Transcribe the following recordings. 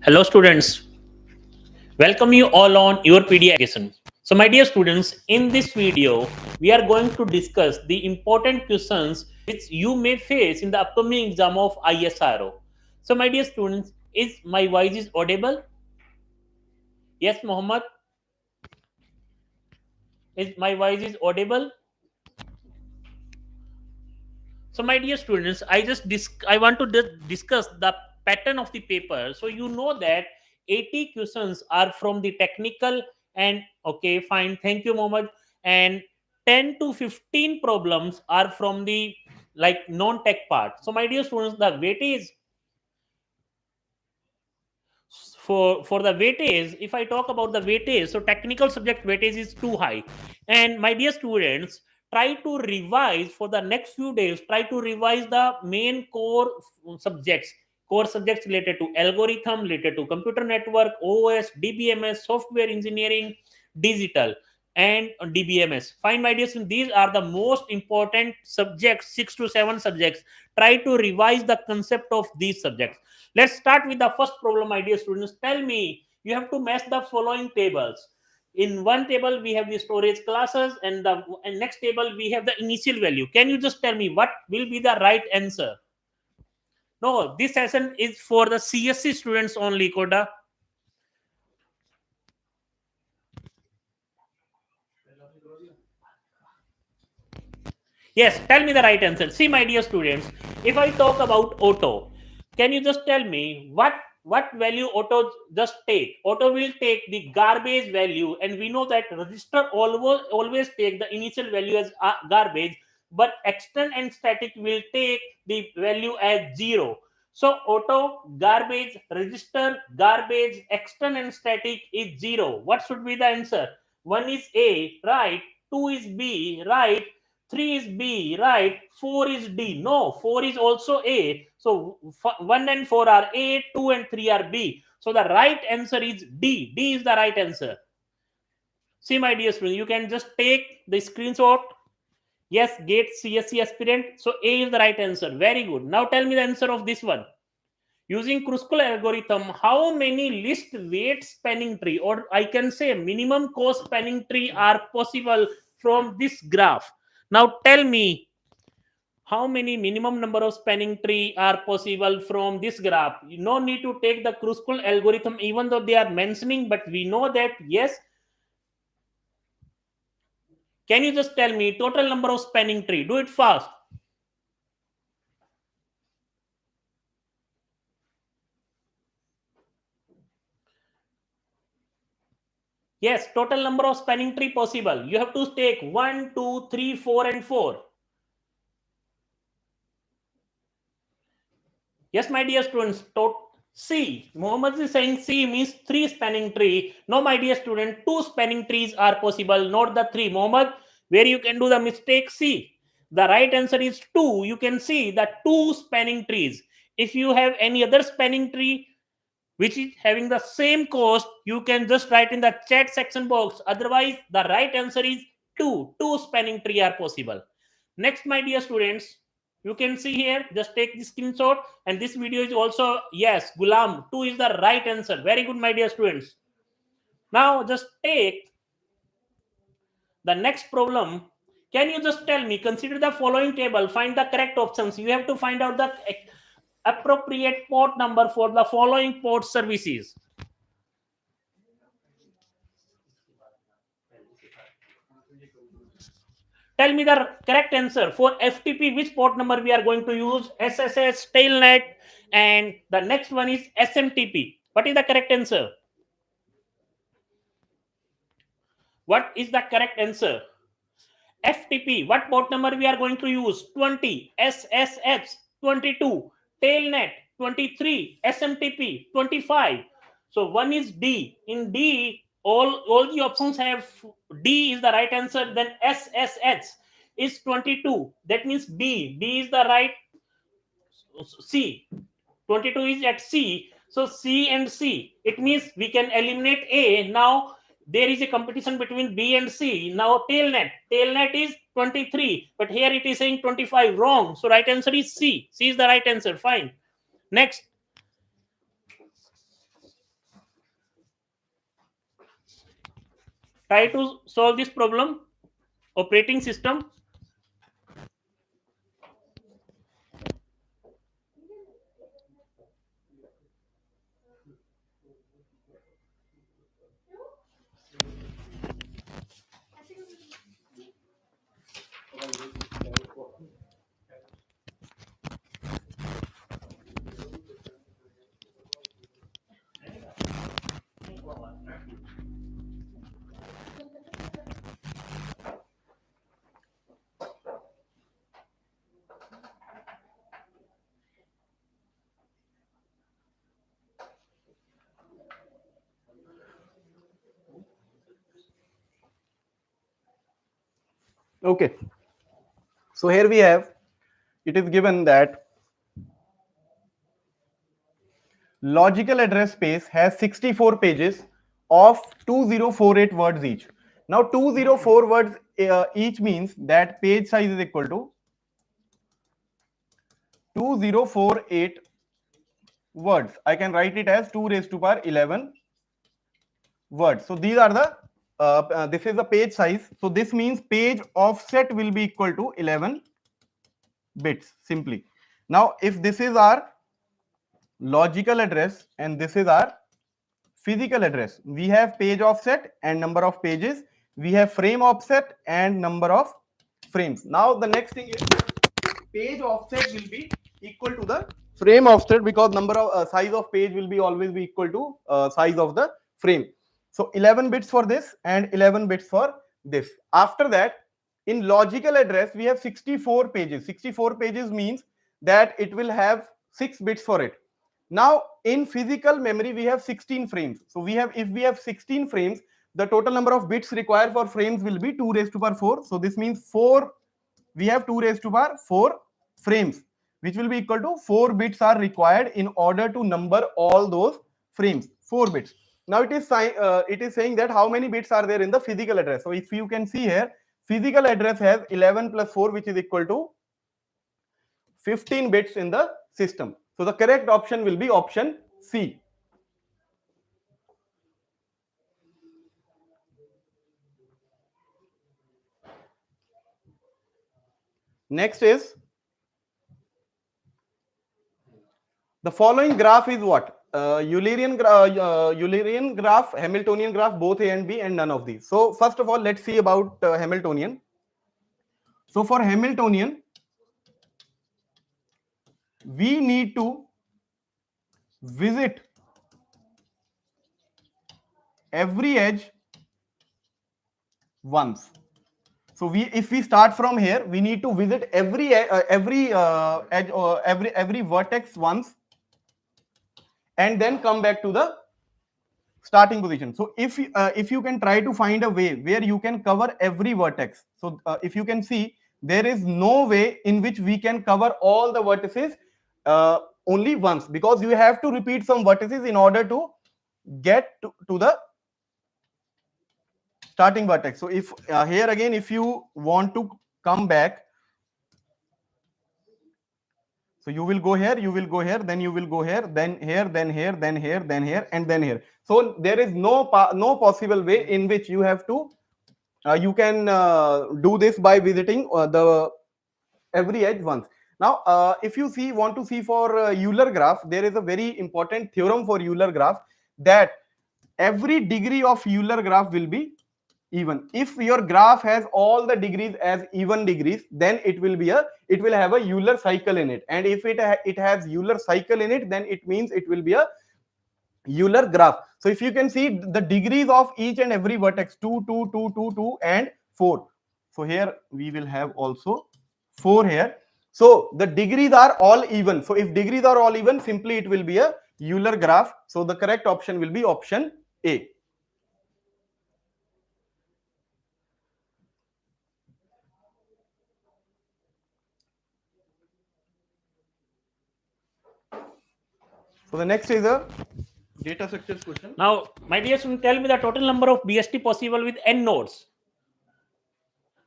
Hello, students. Welcome you all on your PD education. So, my dear students, in this video, we are going to discuss the important questions which you may face in the upcoming exam of ISRO. So, my dear students, is my voice is audible? Yes, Mohammed. Is my voice is audible? So, my dear students, I want to discuss the pattern of the paper. So, you know that 80 questions are from the technical and okay, fine. Thank you, Mohammed. And 10 to 15 problems are from the like non-tech part. So, my dear students, the weightage for the weightage, if I talk about the weightage, so technical subject weightage is too high. And my dear students, try to revise for the next few days, try to revise the main core subjects related to algorithm, related to computer network, OS, DBMS, software engineering, digital, and DBMS. Fine, my dear students, these are the most important subjects, 6 to 7 subjects. Try to revise the concept of these subjects. Let's start with the first problem, my dear students. Tell me, you have to match the following tables. In one table, we have the storage classes, and the next table, we have the initial value. Can you just tell me what will be the right answer? No, this session is for the CSE students only, Koda. Yes, tell me the right answer. See, my dear students, if I talk about auto, can you just tell me what value auto just take? Auto will take the garbage value, and we know that register always take the initial value as garbage, but extern and static will take the value as 0. So auto garbage, register garbage, extern and static is 0. What should be the answer? One is A, right? Two is B, right? 3 is B, right? 4 is D. No, 4 is also A. So 1 and 4 are A, 2 and 3 are B. So the right answer is D. D is the right answer. See, my dear students, you can just take the screenshot. Yes, GATE CSE aspirant. So A is the right answer. Very good. Now tell me the answer of this one. Using Kruskal algorithm, how many list weight spanning tree, or I can say minimum cost spanning tree, are possible from this graph? Now tell me, how many minimum number of spanning tree are possible from this graph? You no need to take the Kruskal algorithm, even though they are mentioning, but we know that yes. Can you just tell me total number of spanning tree? Do it fast. Yes, total number of spanning tree possible. You have to take 1, 2, 3, 4, and 4. Yes, my dear students, C. Mohammed is saying C means 3 spanning tree. No, my dear student, 2 spanning trees are possible, not the 3. Mohammed, where you can do the mistake C. The right answer is 2. You can see the 2 spanning trees. If you have any other spanning tree which is having the same cost, you can just write in the chat section box. Otherwise, the right answer is 2. 2 spanning tree are possible. Next, my dear students, you can see here, just take the screenshot, and this video is also, yes, Gulam, 2 is the right answer. Very good, my dear students. Now just take the next problem. Can you just tell me, consider the following table, find the correct options. You have to find out the appropriate port number for the following port services. Tell me the correct answer for FTP. Which port number we are going to use? SSH, Tailnet, and the next one is SMTP. What is the correct answer? What is the correct answer? FTP. What port number we are going to use? 20. SSH 22. Tailnet 23. SMTP 25. So one is D. In D, all the options have D is the right answer. Then SSH is 22. That means B. D is the right. C. 22 is at C. So C and C. It means we can eliminate A. Now there is a competition between B and C. Now tailnet. Tailnet is 23. But here it is saying 25. Wrong. So right answer is C. C is the right answer. Fine. Next. try to solve this problem. Operating system. Okay, so here we have, it is given that logical address space has 64 pages of 2048 words each. Now 204 words each means that page size is equal to 2048 words. I can write it as 2 raised to power 11 words. So these are the this is the page size. So this means page offset will be equal to 11 bits simply. Now if this is our logical address and this is our physical address, we have page offset and number of pages, we have frame offset and number of frames. Now the next thing is page offset will be equal to the frame offset, because number of size of page will be always be equal to size of the frame. So 11 bits for this and 11 bits for this. After that, in logical address we have 64 pages. 64 pages means that it will have 6 bits for it. Now in physical memory we have 16 frames. So we have, if we have 16 frames, the total number of bits required for frames will be 2 raised to power 4. So this means 4, we have 2 raised to power 4 frames, which will be equal to 4 bits are required in order to number all those frames. 4 bits. Now it is saying that how many bits are there in the physical address. So if you can see here, physical address has 11 plus 4, which is equal to 15 bits in the system. So the correct option will be option C. Next is, the following graph is what? Eulerian graph, Hamiltonian graph, both A and B, and none of these. So first of all, let's see about Hamiltonian. So for Hamiltonian, we need to visit every edge once. So if we start from here, we need to visit every edge or every vertex once, and then come back to the starting position. So if you can try to find a way where you can cover every vertex. So if you can see, there is no way in which we can cover all the vertices only once, because you have to repeat some vertices in order to get to the starting vertex. So if here again, if you want to come back, so you will go here, you will go here, then you will go here, then here, then here, then here, then here, and then here. So there is no possible way in which you have to you can do this by visiting the every edge once. Now if you want to see for Euler graph, there is a very important theorem for Euler graph, that every degree of Euler graph will be even. If your graph has all the degrees as even degrees, then it will have a Euler cycle in it, and if it has Euler cycle in it, then it means it will be a Euler graph. So if you can see the degrees of each and every vertex, 2 2 2 2 2 and 4. So here we will have also 4 here. So the degrees are all even. So if degrees are all even, simply it will be a Euler graph. So the correct option will be option A. So the next is a data structures question. Now, my dear student, tell me the total number of BST possible with n nodes.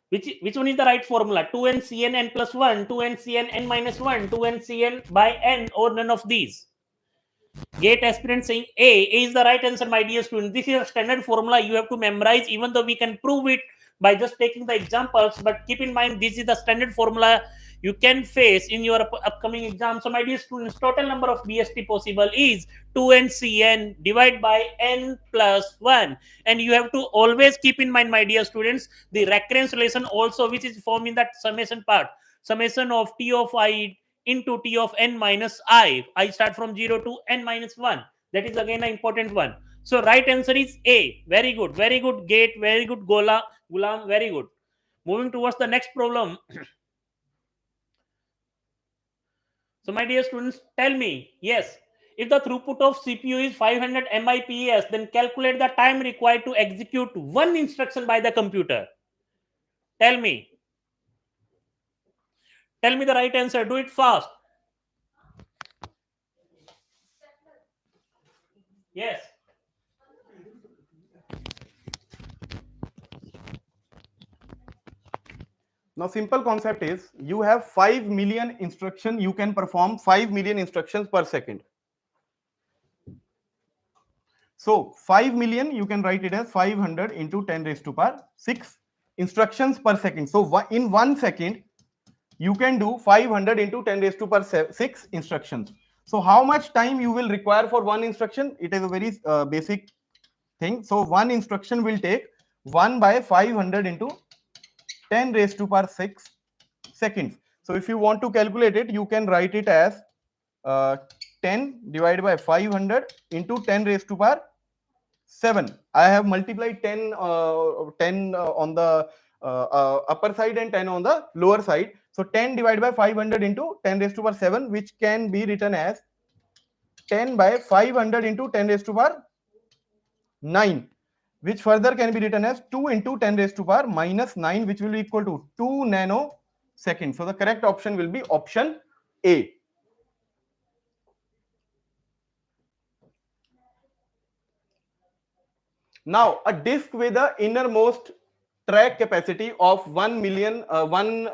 Which one is the right formula? 2n Cn n plus 1, 2n Cn n minus 1, 2n Cn by n, or none of these? Gate aspirant saying A is the right answer, my dear student. This is a standard formula you have to memorize, even though we can prove it by just taking the examples. But keep in mind, this is the standard formula you can face in your upcoming exam. So, my dear students, total number of BST possible is 2NCN divided by N plus 1. And you have to always keep in mind, my dear students, the recurrence relation also, which is formed in that summation part. Summation of T of I into T of n minus I. I start from 0 to n minus 1. That is again an important one. So right answer is A. Very good. Very good, Gate. Very good, Gulam. Very good. Moving towards the next problem. So my dear students, tell me, yes, if the throughput of CPU is 500 MIPS, then calculate the time required to execute one instruction by the computer. Tell me. Tell me the right answer. Do it fast. Yes. Now, simple concept is you have 5 million instruction. You can perform 5 million instructions per second. So 5 million, you can write it as 500 into 10 raised to power 6 instructions per second. So in 1 second, you can do 500 into 10 raised to power 6 instructions. So how much time you will require for one instruction? It is a very basic thing. So one instruction will take 1 by 500 into 10 raised to power 6 seconds. So if you want to calculate it, you can write it as 10 divided by 500 into 10 raised to power 7. I have multiplied 10 on the upper side and 10 on the lower side. So 10 divided by 500 into 10 raised to power 7, which can be written as 10 by 500 into 10 raised to power 9, which further can be written as 2 into 10 raised to power minus 9, which will be equal to 2 nanoseconds. So the correct option will be option A. Now, a disk with the innermost track capacity of 1 million, 1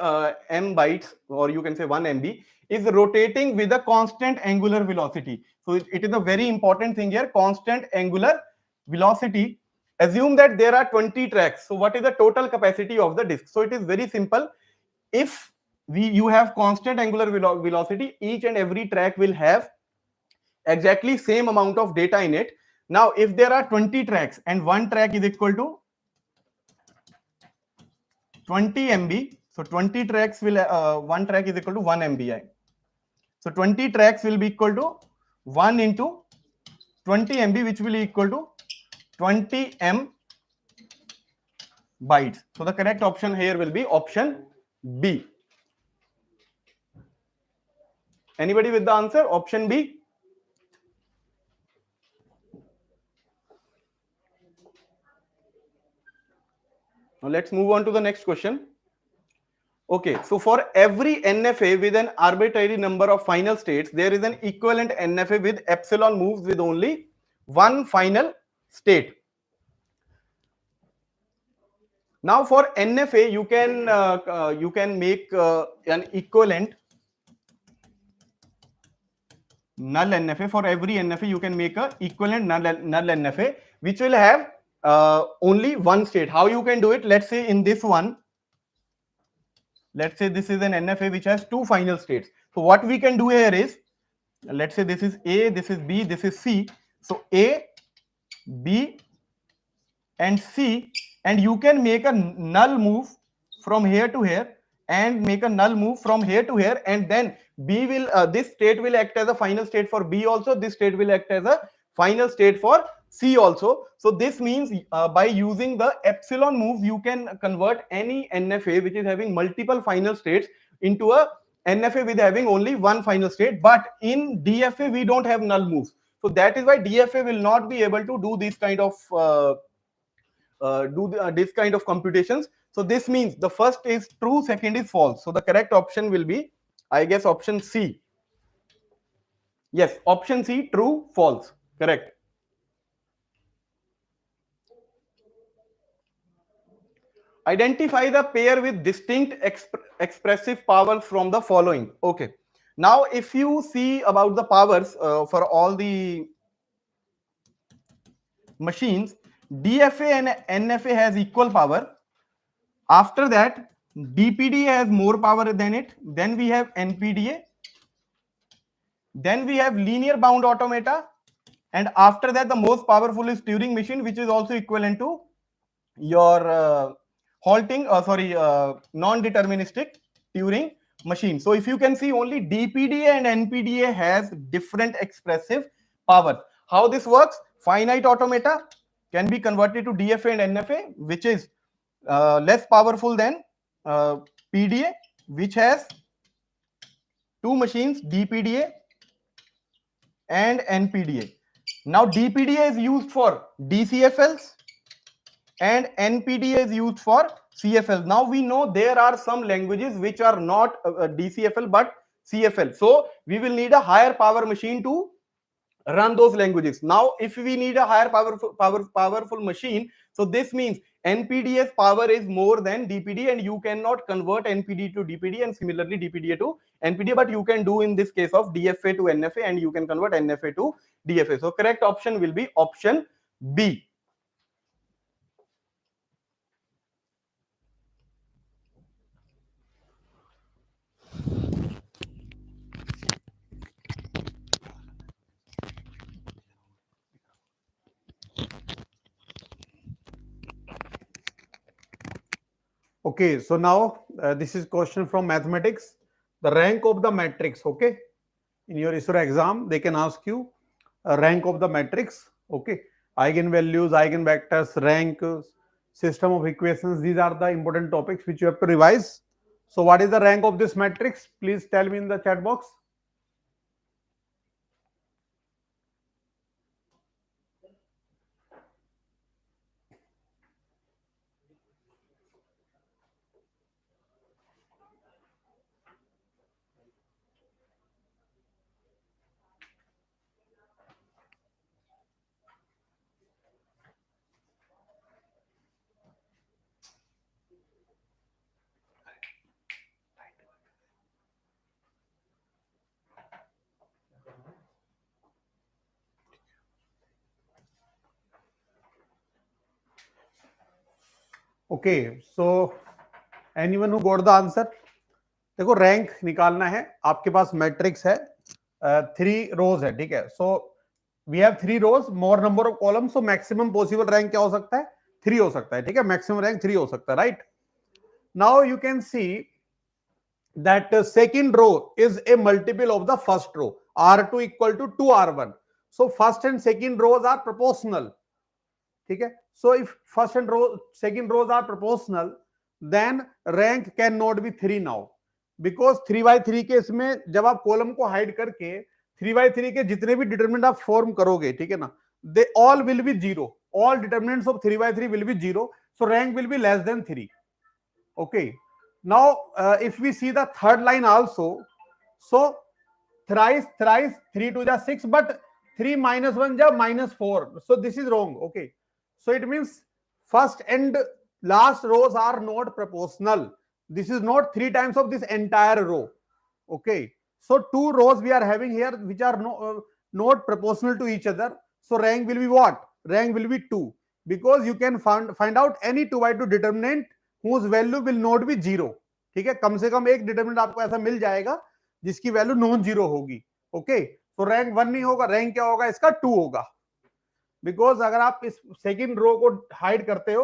M bytes, or you can say 1 MB, is rotating with a constant angular velocity. So it is a very important thing here, constant angular velocity. Assume that there are 20 tracks. So what is the total capacity of the disk? So it is very simple. If you have constant angular velocity, each and every track will have exactly same amount of data in it. Now, if there are 20 tracks and one track is equal to 20 MB, so 20 tracks will, one track is equal to 1 MB. So 20 tracks will be equal to 1 into 20 MB, which will be equal to 20 M bytes. So the correct option here will be option B. Anybody with the answer? Option B. Now let's move on to the next question. Okay, so for every NFA with an arbitrary number of final states, there is an equivalent NFA with epsilon moves with only one final state. Now for NFA, you can make an equivalent null NFA. For every NFA, you can make a equivalent null NFA, which will have only one state. How you can do it? Let's say in this one, let's say this is an NFA which has two final states. So what we can do here is, let's say this is A, this is B, this is C. So A, B and C, and you can make a null move from here to here and make a null move from here to here, and then B will this state will act as a final state for B also, this state will act as a final state for C also. So this means by using the epsilon move, you can convert any NFA which is having multiple final states into a NFA with having only one final state. But in DFA we don't have null moves, so that is why DFA will not be able to do this kind of this kind of computations. So this means the first is true, second is false. So the correct option will be, I guess, option C. Yes, option C, true, false. Correct. Identify the pair with distinct expressive powers from the following. Okay. Now, if you see about the powers for all the machines, DFA and NFA has equal power. After that, DPDA has more power than it. Then we have NPDA. Then we have linear bound automata. And after that, the most powerful is Turing machine, which is also equivalent to your non-deterministic Turing machine. So if you can see, only DPDA and NPDA has different expressive power. How this works? Finite automata can be converted to DFA and NFA, which is less powerful than PDA, which has two machines, DPDA and NPDA. Now DPDA is used for DCFLs and NPDA is used for CFL. Now we know there are some languages which are not DCFL but CFL. So we will need a higher power machine to run those languages. Now if we need a higher powerful machine, so this means NPDA's power is more than DPD, and you cannot convert NPD to DPD and similarly DPDA to NPDA, but you can do in this case of DFA to NFA, and you can convert NFA to DFA. So correct option will be option B. Okay, so now this is question from mathematics. The rank of the matrix. Okay, in your ISRO exam, they can ask you rank of the matrix. Okay, eigenvalues, eigenvectors, rank, system of equations. These are the important topics which you have to revise. So, what is the rank of this matrix? Please tell me in the chat box. Okay, so anyone who got the answer? देखो rank निकालना है, आपके पास matrix है, 3 रोज है, ठीक है. So we have 3 rows, more number of column, so maximum possible rank क्या हो सकता है? 3 हो सकता है, ठीक है. मैक्सिमम रैंक 3 हो सकता है, right. Now you can see that second row is a multiple of the first row, r2 equal to 2r1. So first and second rows are proportional, ठीक है. So if first and second rows are proportional, then rank cannot be 3 now, because 3 by 3 के इसमें जब आप column को hide करके 3 by 3 के जितने भी डिटरमिनेंट आप फॉर्म करोगे, ठीक है ना, they all will be 0. All determinants of 3 by 3 will be 0. So rank will be less than 3. Okay. Now, if we see the third line also, so thrice 3 to the 6, but 3 minus 1 ja minus 4. So this is wrong. Okay. So it means first and last rows are not proportional. This is not 3 times of this entire row. Okay. So 2 rows we are having here which are not proportional to each other. So rank will be what? Rank will be 2, because you can find out any 2 by 2 determinant whose value will not be 0. ठीक है, कम से कम एक determinant आपको ऐसा मिल जाएगा जिसकी value non zero होगी. Okay, तो रैंक 1 नहीं होगा, रैंक क्या होगा इसका? 2 होगा. बिकॉज अगर आप इस सेकंड रो को हाइड करते हो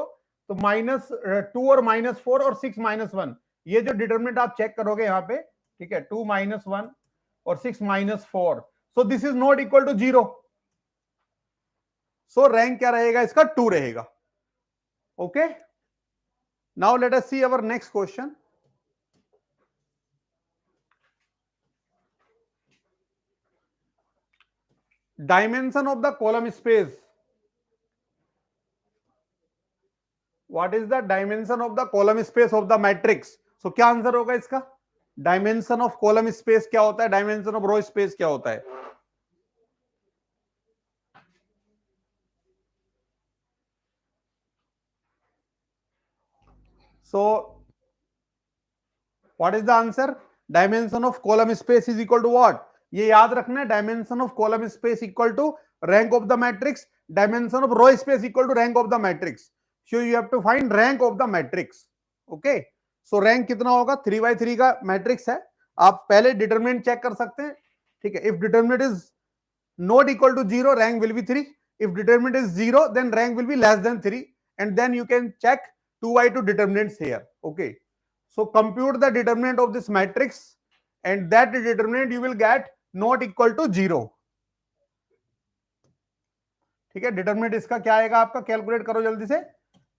तो -2 और -4 और 6 -1, ये जो डिटरमिनेंट आप चेक करोगे यहाँ पे, ठीक है, 2 -1 और 6 -4, so this is not equal to 0. So rank क्या रहेगा इसका? 2 रहेगा. Okay, now let us see our next question. Dimension of the column space. What is the dimension of the column space of the matrix? So क्या answer होगा इसका? Dimension of column space क्या होता है? डायमेंशन ऑफ रो स्पेस क्या होता है? So what is the answer? Dimension of column space is equal to what, ये याद रखना है, dimension of column space equal to rank of the matrix, dimension of row space equal to rank of the matrix, so you have to find rank of the matrix. Okay, so rank कितना होगा, 3x3 का matrix है, आप पहले determinant check कर सकते हैं, ठीक है। If determinant is not equal to 0, rank will be 3. If determinant is 0, then rank will be less than 3, and then you can check 2y2 determinants here. Okay, so compute the determinant of this matrix, and that determinant you will get not equal to 0. ठीक है, determinant इसका क्या आएगा आपका, calculate करो जल्दी से,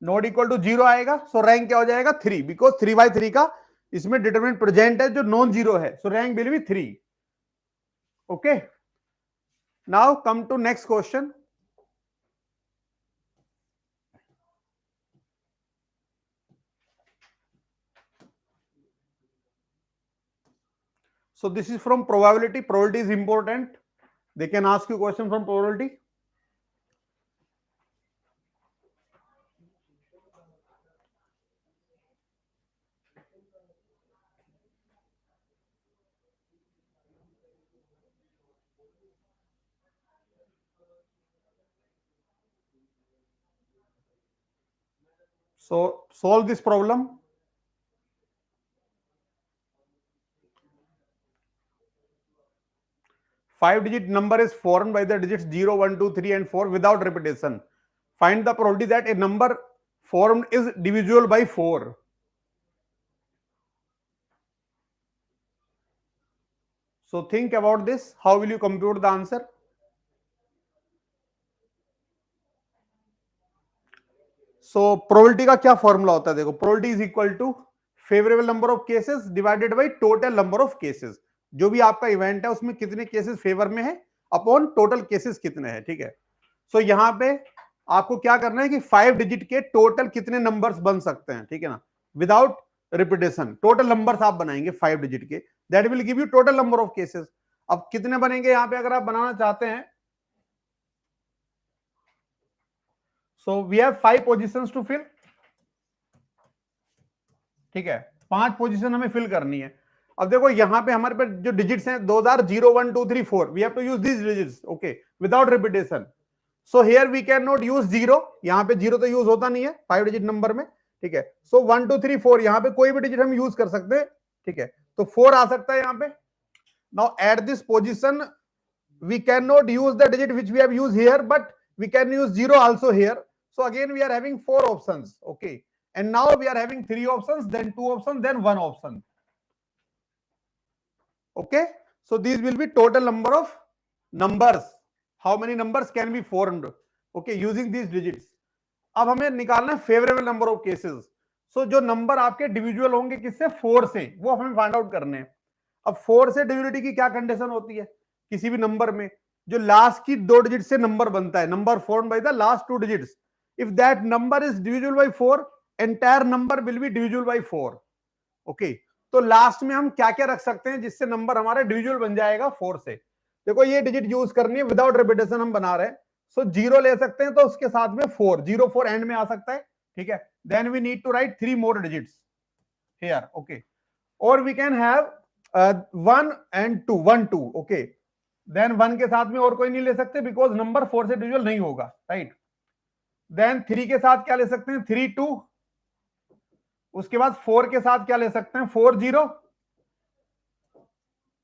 not equal to 0 आएगा, सो रैंक क्या हो जाएगा 3, बिकॉज 3/3 का इसमें डिटरमिनेंट प्रेजेंट है जो नॉन जीरो है, सो rank will be 3. Okay, now come to next question. So this is from probability. Probability is important. They can ask you question from probability. So solve this problem. Five-digit number is formed by the digits 0, 1, 2, 3, and 4 without repetition. Find the probability that a number formed is divisible by 4. So think about this. How will you compute the answer? So probability का क्या formula होता है, देखो, probability is equal to favourable number of cases divided by total number of cases, जो भी आपका event है उसमें कितने केसेस फेवर में है अपॉन टोटल केसेस कितने हैं, ठीक है। सो यहां पे आपको क्या करना है कि 5 डिजिट के टोटल कितने नंबर्स बन सकते हैं, ठीक है ना, विदाउट रिपीटेशन टोटल नंबर्स आप बनाएंगे 5 डिजिट के, that will give you total number of cases. अब कितने बनेंगे यहां पे अगर आप बनाना चाहते हैं, so we have 5 positions to fill, ठीक है, 5 पोजीशन हमें फिल करनी है। अब देखो यहां पे हमारे पास जो डिजिट्स हैं 2000 1 2 3 4, we have to use this digits, okay, without repetition. So here we can not use 0, यहां पे 0 तो यूज होता नहीं है 5 डिजिट नंबर में, ठीक है। सो 1 2 3 4 यहां पे कोई भी डिजिट हम यूज कर सकते हैं, ठीक है, तो 4 आ सकता है यहां पे। Now at this position we cannot use the digit which we have used here, but we can use 0 also here. So again we are having 4 options, okay, and now we are having 3 options, then 2 options, then 1 option, okay. So these will be total number of numbers, how many numbers can be formed, okay, using these digits. अब हमें निकालना है favourable number of cases, सो जो number आपके डिविजुअल होंगे किससे, 4 से, वो हमें फाइंड आउट करने हैं। अब 4 से डिविजिबिलिटी की क्या कंडीशन होती है, किसी भी नंबर में जो लास्ट की 2 डिजिट से नंबर बनता है, number formed by the last 2 digits, if that number is divisible by 4, entire number will be divisible by 4, okay. तो लास्ट में हम क्या क्या रख सकते हैं जिससे नंबर हमारा डिविजिबल बन जाएगा 4 से, देखो ये डिजिट यूज करनी है, विदाउट रिपीटेशन हम बना रहे हैं। सो 0 ले सकते हैं तो उसके साथ में 4, 0 4 एंड में आ सकता है, ठीक है। Then we need to write 3 more digits here, okay, और we can have 1 and 2, 1 2, okay. Then 1 के साथ में और कोई नहीं ले सकते बिकॉज नंबर 4 से डिविजिबल नहीं होगा, राइट। देन 3 के साथ क्या ले सकते हैं, 3 2, उसके बाद 4 के साथ क्या ले सकते हैं, 4 0,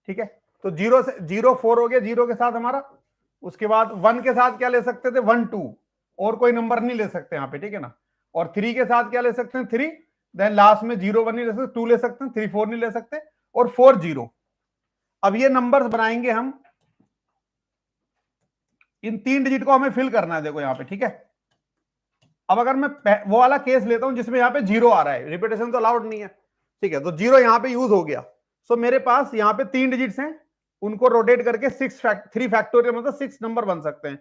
ठीक है। तो 0 से 0 4 हो गया 0 के साथ हमारा, उसके बाद 1 के साथ क्या ले सकते थे, 1 2, और कोई नंबर नहीं ले सकते यहाँ पे, ठीक है ना। और 3 के साथ क्या ले सकते हैं, 3, देन लास्ट में 0 1 नहीं ले सकते, 2 ले सकते हैं, 3 4 नहीं ले सकते, और 4 0। अब ये नंबर्स बनाएंगे हम, इन 3 डिजिट को हमें फिल करना है, देखो यहाँ पे, ठीक है। अब अगर मैं वो वाला केस लेता हूं जिसमें यहाँ पे 0 आ रहा है, रिपीटेशन तो अलाउड नहीं है, ठीक है, तो 0 यहाँ पे यूज हो गया। सो मेरे पास यहाँ पे 3 डिजिट्स हैं, उनको रोटेट करके 3 फैक्टोरियल मतलब 6 नंबर बन सकते हैं,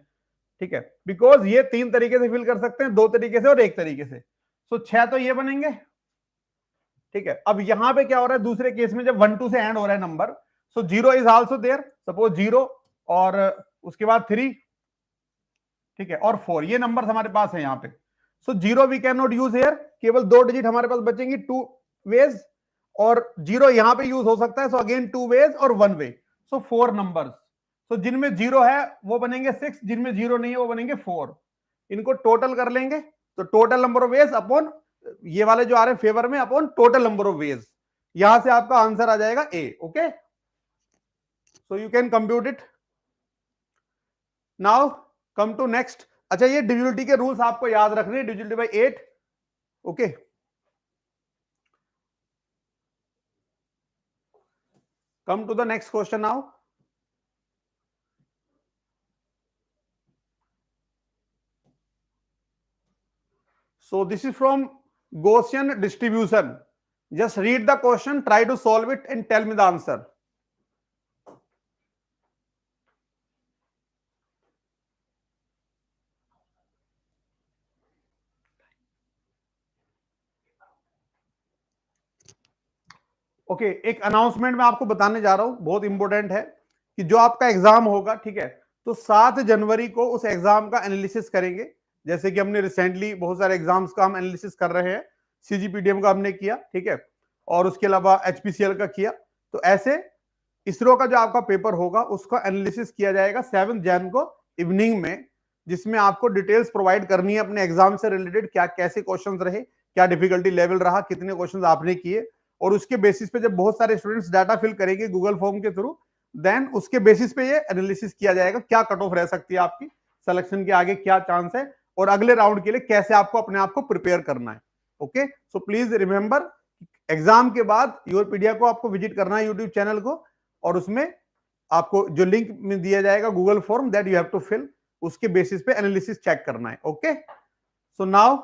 ठीक है, बिकॉज ये 3 तरीके से फिल कर सकते हैं, 2 तरीके से और 1 तरीके से। सो 6 तो ये बनेंगे, ठीक है। अब यहां पे क्या हो रहा है, दूसरे केस में जब 1 2 से एंड हो रहा है number, so 0 is also there, suppose 0 और उसके बाद 3, ठीक है, और 4, ये नंबर हमारे पास है यहाँ पे। So 0 we can not use here, केवल 2 डिजिट हमारे पास बचेंगी 2 वेज, और 0 यहां पे यूज हो सकता है, सो अगेन 2 वेज और 1 वे, सो 4 नंबर्स। तो जिनमें 0 है वो बनेंगे 6, जिनमें 0 नहीं है वो बनेंगे 4। इनको टोटल कर लेंगे तो total number of ways upon ये वाले जो आ रहे हैं फेवर में upon total number of ways, यहां से आपका आंसर आ जाएगा A. Okay, so you can compute it. Now come to next. अच्छा, ये डिविजिबिलिटी के रूल्स आपको याद रखने हैं, divisibility by 8। Okay, come to the next question now. So this is from Gaussian distribution. Just read the question, try to solve it and tell me the answer. Okay, एक announcement मैं आपको बताने जा रहा हूं, बहुत इंपॉर्टेंट है कि जो आपका एग्जाम होगा, ठीक है, तो 7 जनवरी को उस एग्जाम का एनालिसिस करेंगे। जैसे कि हमने रिसेंटली बहुत सारे एग्जाम्स का हम एनालिसिस कर रहे हैं, सीजीपीडीएम का हमने किया, ठीक है, और उसके अलावा एचपीसीएल का किया। तो ऐसे इसरो का जो आपका पेपर होगा उसका एनालिसिस किया जाएगा 7 जैन को इवनिंग में, जिसमें आपको डिटेल्स प्रोवाइड करनी है अपने एग्जाम से रिलेटेड, क्या कैसे क्वेश्चंस रहे, क्या डिफिकल्टी लेवल रहा, कितने क्वेश्चंस आपने किए, और उसके बेसिस पे जब बहुत सारे स्टूडेंट्स डाटा फिल करेंगे गूगल फॉर्म के थ्रू, देन उसके बेसिस पे ये एनालिसिस किया जाएगा क्या कट ऑफ रह सकती है आपकी सिलेक्शन के, आगे क्या चांस है, और अगले राउंड के लिए कैसे आपको अपने आप को प्रिपेयर करना है। Okay, so please remember, exam के बाद योरपीडिया को आपको विजिट करना है, यूट्यूब चैनल को, और उसमें आपको जो लिंक में दिया जाएगा Google form that you have to fill, उसके बेसिस पे एनालिसिस चेक करना है। ओके, सो नाउ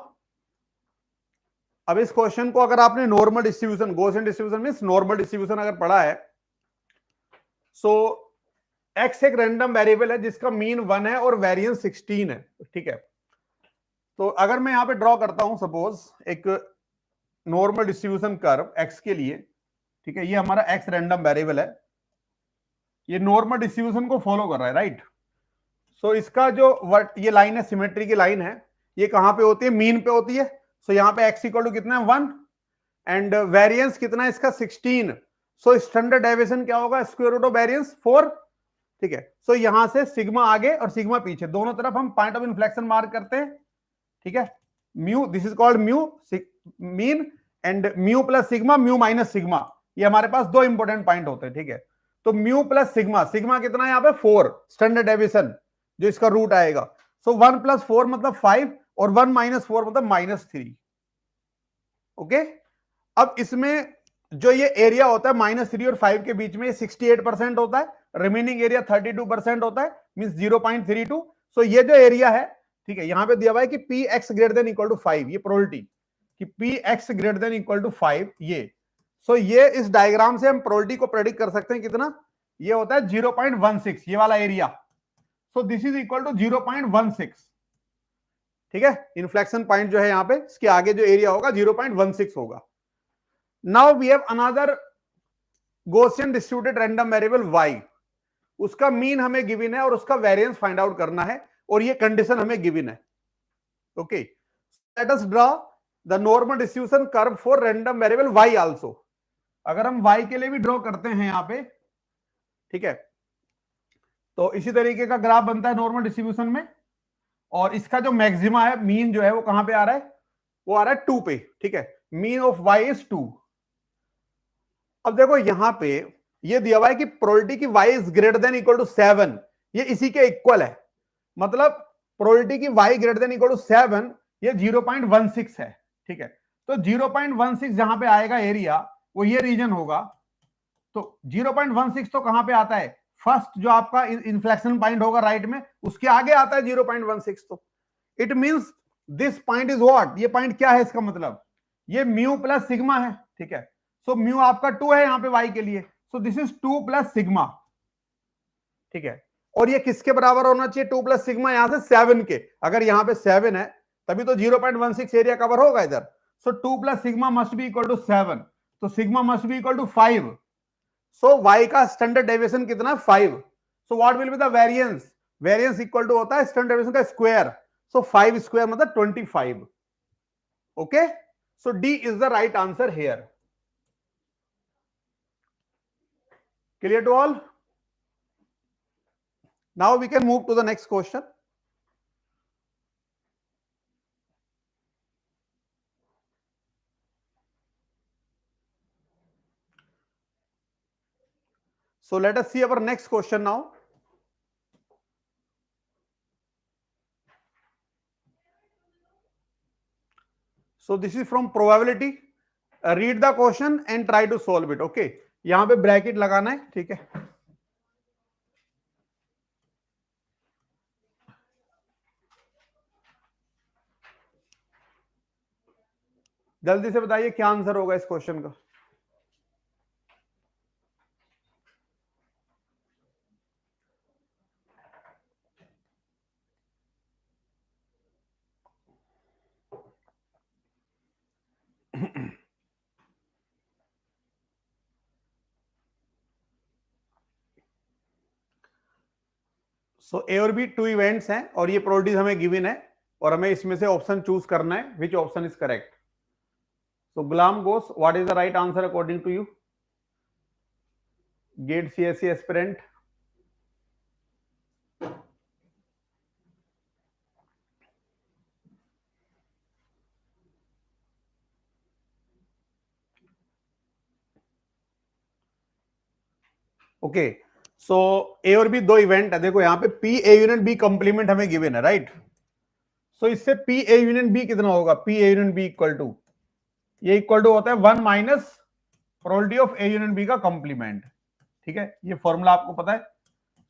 अब इस क्वेश्चन को अगर आपने normal distribution, Gaussian distribution means normal distribution अगर पढ़ा है, सो एक्स एक रैंडम वेरिएबल है जिसका मीन 1 है और वेरिएंस 16 है, ठीक है। तो अगर मैं यहां पे ड्रॉ करता हूं सपोज एक नॉर्मल डिस्ट्रीब्यूशन कर्व एक्स के लिए, ठीक है, ये हमारा एक्स रैंडम वेरिएबल है, ये नॉर्मल डिस्ट्रीब्यूशन को फॉलो कर रहा है, राइट। सो इसका जो ये लाइन है, सिमेट्री की लाइन है, ये कहां पे होती है, मीन पे होती है। सो यहाँ पे x इक्वल टू कितना है 1 एंड वेरिएंस कितना है इसका 16। सो स्टैंडर्ड डेविएशन क्या होगा, स्क्वायर रूट ऑफ वेरिएंस 4, ठीक है। सो यहां से सिग्मा आगे और सिग्मा पीछे, दोनों तरफ हम पॉइंट ऑफ इन्फ्लेक्शन मार्क करते हैं, ठीक है। Mu, this is called mu mean, and mu plus sigma, mu minus sigma, ये हमारे पास 2 इंपॉर्टेंट पॉइंट होते हैं, ठीक है। तो म्यू प्लस सिग्मा, सिग्मा कितना है यहाँ पे 4, स्टैंडर्ड डेविएशन जो इसका रूट आएगा। सो 1 प्लस 4 मतलब 5 और 1 माइनस 4 मतलब -3। ओके, अब इसमें जो ये एरिया होता है -3 और 5 के बीच में 68% होता है, रिमेनिंग एरिया 32% होता है, मींस 0.32। सो ये जो एरिया है, ठीक है, यहां पे दिया हुआ है कि p x greater than equal to 5, ये प्रोबेबिलिटी कि p x greater than equal to 5, ये सो ये इस डायग्राम से हम प्रोबेबिलिटी को प्रेडिक्ट कर सकते हैं कितना, ये होता है 0.16, ये वाला area. So this is equal to 0.16, ठीक है। इन्फ्लेक्शन पॉइंट जो है यहां पे, इसके आगे जो एरिया होगा 0.16 होगा। Now we have another Gaussian distributed random variable y, उसका मीन हमें गिवन है और उसका वेरिएंस फाइंड आउट करना है, और ये कंडीशन हमें गिवन है। Okay, let us draw the normal distribution curve for random variable y also. अगर हम y के लिए भी ड्रॉ करते हैं यहां पे, ठीक है, तो इसी तरीके का ग्राफ बनता है नॉर्मल डिस्ट्रीब्यूशन में, और इसका जो मैक्सिमा है, मीन जो है वो कहां पे आ रहा है, वो आ रहा है 2 पे, ठीक है। Mean of y is 2। अब देखो यहां पे ये दिया हुआ है कि प्रोबेबिलिटी की y is greater than equal to 7, ये इसी के इक्वल है, मतलब प्रोबेबिलिटी की y greater than equal to 7, ये 0.16 है, ठीक है। तो 0.16 जहां पे आएगा एरिया, वो ये रीजन होगा। तो 0.16 तो कहां पे आता है, फर्स्ट जो आपका इन्फ्लेक्शन पॉइंट होगा राइट में, उसके आगे आता है 0.16। तो it means this point is what, ये पॉइंट क्या है, इसका मतलब ये म्यू प्लस सिग्मा है, ठीक है। सो म्यू आपका 2 है यहां पे y के लिए, सो दिस इज 2 प्लस सिग्मा, ठीक है। और ये किसके बराबर होना चाहिए, 2 प्लस सिग्मा यहां से 7 के, अगर यहां पे 7 है तभी तो 0.16 एरिया कवर होगा इधर। So 2 plus sigma must be equal to 7, तो sigma must be equal to 5। So y का स्टैंडर्ड डेविएशन कितना है 5। So what will be the variance, variance equal to होता है स्टैंडर्ड डेविएशन का स्क्वायर, सो 5 स्क्वायर मतलब 25। Okay, so D is the right answer here. Clear to all? Now we can move to the next question. So let us see our next question now. So this is from probability. Read the question and try to solve it. Okay. यहां पे bracket लगाना है, ठीक है. जल्दी से बताइए क्या आंसर होगा इस क्वेश्चन का. सो ए और बी टू इवेंट्स हैं और ये प्रोबेबिलिटीज हमें गिवन है और हमें इसमें से ऑप्शन चूज करना है which option is correct. So Ghulam Ghosh, what is the right answer according to you? GATE CSE aspirant. Okay, so A और बी दो इवेंट है. देखो यहां पे P A union B complement हमें गिवन है, राइट. सो इससे पी ए यूनियन बी कितना होगा? P A union B equal to, ये इक्वल टू होता है 1 minus probability of A union B का कंप्लीमेंट. ठीक है, ये फॉर्मूला आपको पता है.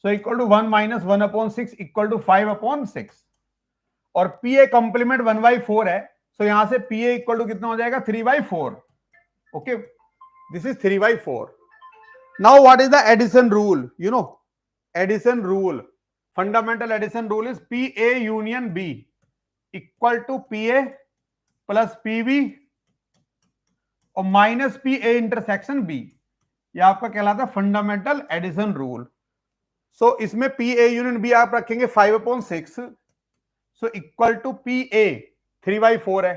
So equal to 1 minus 1/6 equal to 5/6 और पी ए कंप्लीमेंट 1/4 है. सो यहां से पी ए इक्वल टू कितना हो जाएगा? 3/4. Okay, this is 3/4. Now what is the addition rule? You know, addition rule, fundamental addition rule is PA union B equal to PA plus PB और minus PA intersection B. ये आपका कहलाता है fundamental addition rule. सो इसमें PA union B आप रखेंगे 5/6, सो equal to PA 3/4 है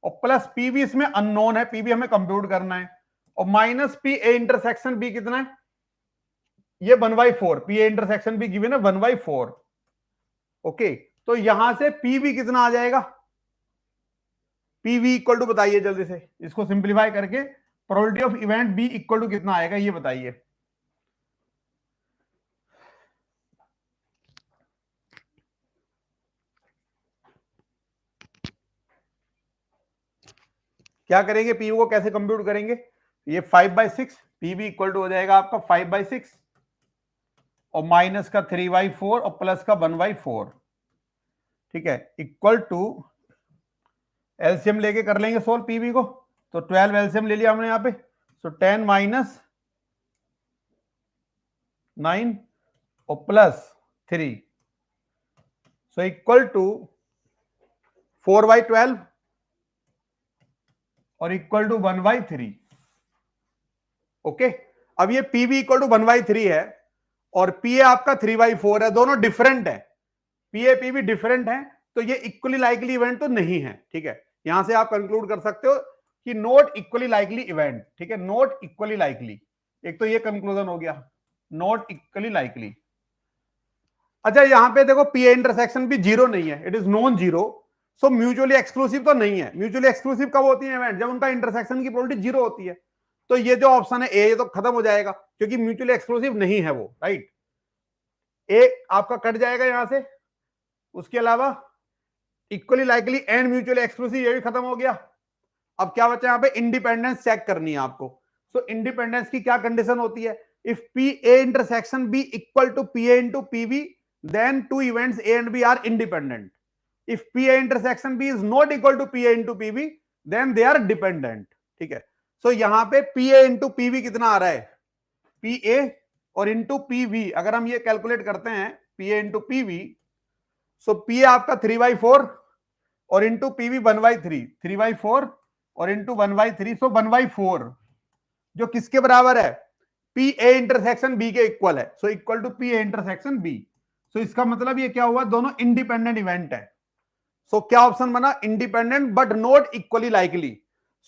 और प्लस PB इसमें अननोन है, PB हमें कंप्यूट करना है और minus P A intersection B कितना है? ये 1/4. P A intersection B given है 1/4. ओके, तो यहां से पी बी कितना आ जाएगा? पी वी इक्वल टू बताइए जल्दी से, इसको सिंप्लीफाई करके probability of event B equal to कितना आएगा ये बताइए. क्या करेंगे? पी को कैसे कंप्यूट करेंगे? ये 5/6, पीबी इक्वल टू हो जाएगा आपका 5/6 और माइनस का 3/4 और प्लस का 1/4. ठीक है, इक्वल टू एलसीएम लेके कर लेंगे सोल्व पीबी को. तो 12 एलसीएम ले लिया हमने यहां पे. सो 10 माइनस 9 और प्लस 3, सो इक्वल टू 4/12 और इक्वल टू 1/3. ओके, अब ये पीबी इक्वल टू 1/3 है और पीए आपका 3/4 है. दोनों डिफरेंट है, पीए पीबी डिफरेंट है, तो ये इक्वली लाइकली इवेंट तो नहीं है. ठीक है, यहां से आप कंक्लूड कर सकते हो कि नॉट इक्वली लाइकली इवेंट. ठीक है, नॉट इक्वली लाइकली, एक तो ये कंक्लूजन हो गया, नॉट इक्वली लाइकली. अच्छा, यहां पे देखो पीए इंटरसेक्शन भी जीरो नहीं है, it is non zero. So mutually exclusive तो नहीं है. म्यूचुअली एक्सक्लूसिव कब होती है इवेंट? जब उनका इंटरसेक्शन की प्रोबेबिलिटी जीरो होती है. तो ये जो ऑप्शन है ए, ये तो खत्म हो जाएगा क्योंकि म्यूचुअली एक्सक्लूसिव नहीं है वो, राइट. ए आपका कट जाएगा यहां से. उसके अलावा equally likely and mutually exclusive ये भी खत्म हो गया. अब क्या बचा यहां पे? इंडिपेंडेंस चेक करनी है आपको. सो इंडिपेंडेंस की क्या कंडीशन होती है? If P A intersection B equal to P A into P B, then two events A and B are independent. If P A intersection B is not equal to P A into P B, then they are dependent. ठीक है, so यहां पे P A into P B कितना आ रहा है? P ए और into P V. अगर हम ये कैलकुलेट करते हैं P A into P V, so P A आपका 3/4 और इंटू पी वी 1/3. 3/4 और इंटू 1/3, सो 1/4 जो किसके बराबर है? पी ए इंटरसेक्शन बी के इक्वल है. So equal to P A intersection B. So इसका मतलब ये क्या हुआ? दोनों इंडिपेंडेंट इवेंट है. सो क्या ऑप्शन बना? Independent but not equally likely.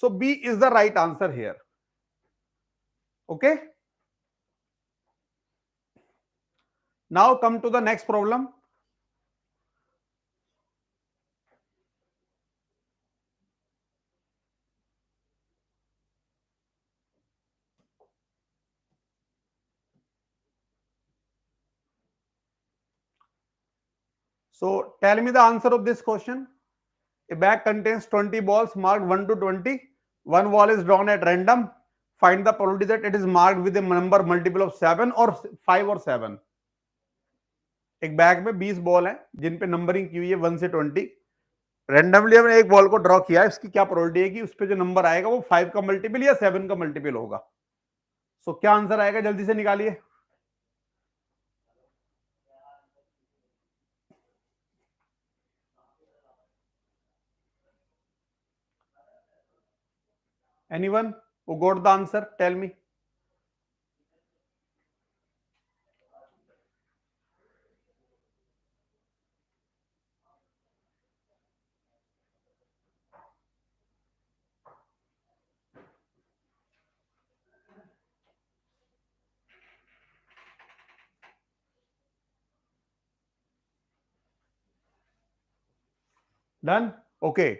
So B is the right answer here. Okay, now come to the next problem. So tell me the answer of this question. A bag contains 20 balls marked 1 to 20. One ball is drawn at random. Find the probability that it is marked with a number multiple of 7 or 5 or 7. एक bag में 20 ball है जिन पे numbering की हुई है 1 से 20. Randomly हमने एक बॉल को ड्रॉ किया है. इसकी क्या प्रोबेबिलिटी है कि उस पे जो नंबर आएगा वो 5 का मल्टीपल या 7 का मल्टीपल होगा. सो क्या आंसर आएगा, जल्दी से निकालिए. Anyone who got the answer, tell me. Done. Okay.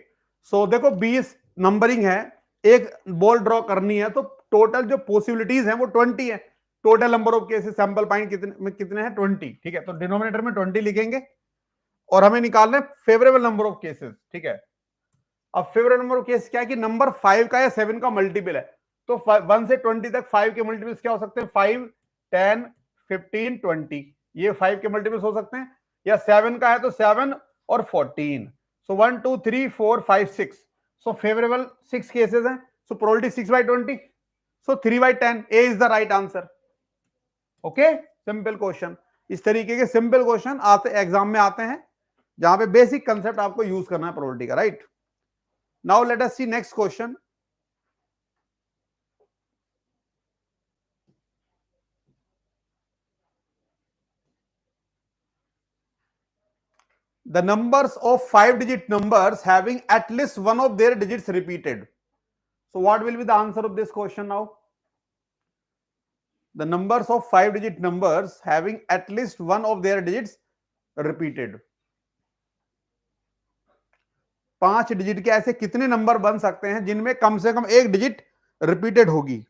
So देखो 20 नंबरिंग है, एक बॉल ड्रॉ करनी है, तो टोटल जो पॉसिबिलिटीज हैं वो 20 है. Total number of cases sample point कितने हैं 20. ठीक है, तो डिनोमिनेटर में 20 लिखेंगे और हमें निकालना है फेवरेबल नंबर ऑफ केसेस. ठीक है, अब फेवरेबल नंबर ऑफ केस क्या है कि नंबर 5 का या 7 का मल्टीपल है. तो 1 से 20 तक 5 के मल्टीपल्स क्या हो सकते हैं, 5, 10, 15, 20. ये 5 के मल्टीपल्स हो सकते हैं. या 7 का है तो 7 और 14. सो 1 2 3 4 5 6. सो फेवरेबल 6 केसेस हैं. So probability 6/20. So 3/10. A is the right answer. Okay, simple question. इस तरीके के सिंपल क्वेश्चन आते एग्जाम में आते हैं जहां पे बेसिक कंसेप्ट आपको यूज करना है प्रोबेबिलिटी का. Right. Now let us see next question. The numbers of 5-digit numbers having at least one of their digits repeated. So what will be the answer of this question now? The numbers of 5-digit numbers having at least one of their digits repeated. 5 digit के ऐसे कितने number बन सकते हैं जिनमें कम से कम एक digit repeated होगी.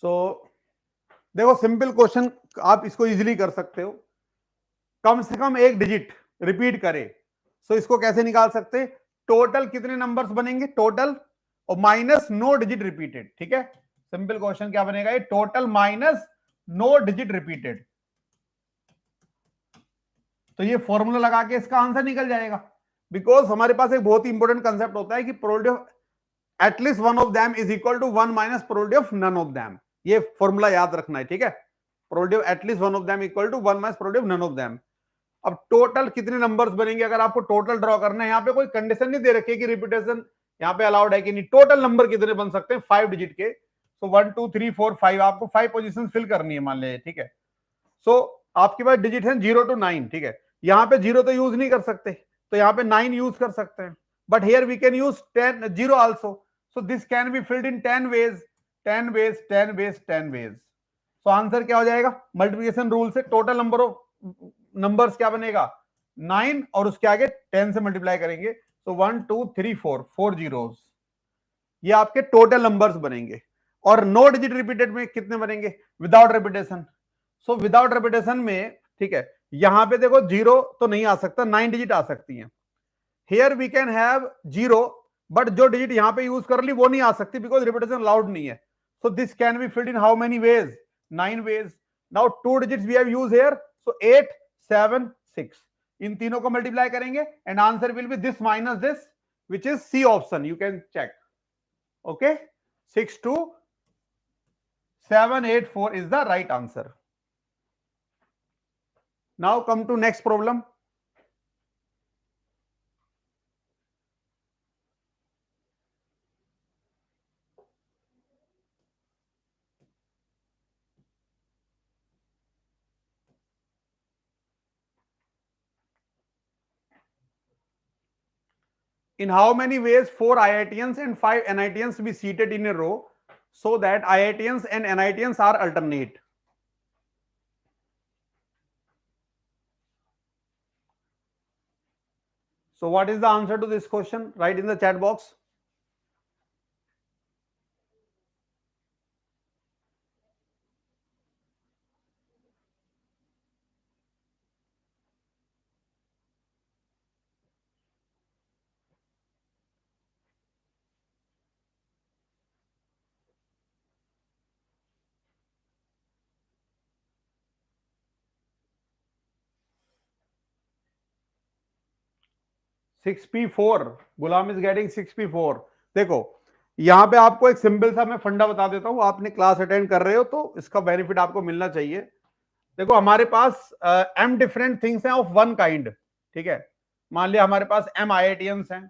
सो देखो सिंपल क्वेश्चन, आप इसको इजीली कर सकते हो. कम से कम एक डिजिट रिपीट करे. सो इसको कैसे निकाल सकते हैं, टोटल कितने नंबर्स बनेंगे, टोटल और माइनस नो डिजिट रिपीटेड. ठीक है, सिंपल क्वेश्चन क्या बनेगा, ये total minus no digit repeated. तो ये फॉर्मूला लगा के इसका आंसर निकल जाएगा. बिकॉज हमारे पास एक बहुत ही इंपॉर्टेंट कंसेप्ट होता है कि probability of at least one of them is equal to 1 minus probability of none of them. ये फॉर्मूला याद रखना है. ठीक है, probability of at least one of them equal to 1 minus probability of none of them. अब टोटल कितने numbers बनेंगे, अगर आपको टोटल ड्रॉ करना है, यहाँ पे कोई कंडीशन नहीं दे रखी है कि रिपीटेशन यहाँ पे अलाउड है कि नहीं. टोटल नंबर कितने बन सकते हैं 5 डिजिट के. सो 1 2 3 4 5 आपको 5 पोजीशन फिल करनी है मान लीजिए. ठीक है, सो आपके पास डिजिट है 0 to 9. ठीक है, यहाँ पे 0 तो यूज नहीं कर सकते, तो यहाँ पे 9 यूज कर सकते हैं. But here we can use 10 0 also. So this can be filled in 10 ways, 10 ways, 10 ways, 10 ways. So answer क्या हो जाएगा, मल्टीप्लिकेशन रूल से टोटल नंबर ऑफ नंबर्स क्या बनेगा 9 और उसके आगे 10 से मल्टीप्लाई करेंगे. सो 1 2 3 4 जीरोस, ये आपके टोटल नंबर्स बनेंगे. और नो डिजिट रिपीटेड में कितने बनेंगे, without repetition. So without repetition में, ठीक है, यहां पे देखो 0 तो नहीं आ सकता, 9 डिजिट आ सकती हैं. Here we can have 0, but जो डिजिट यहां पे यूज कर ली वो नहीं आ सकती बिकॉज रिपीटेशन अलाउड नहीं है. So this can be filled in how many ways, 9 ways. Now 2 digits we have use here. So 8 7 6, इन तीनों को मल्टीप्लाई करेंगे and answer will be this minus this, which is C option. You can check. Okay, 62784 is the right answer. Now come to next problem. In how many ways 4 IITians and 5 NITians be seated in a row so that IITians and NITians are alternate? So what is the answer to this question? Write in the chat box. Six P four, Ghulam is getting 6P4. देखो यहां पे आपको एक simple सा मैं फंडा बता देता हूं, आपने क्लास अटेंड कर रहे हो तो इसका बेनिफिट आपको मिलना चाहिए. देखो हमारे पास m डिफरेंट थिंग्स हैं ऑफ वन काइंड, ठीक है. मान लिया हमारे पास m IITians हैं,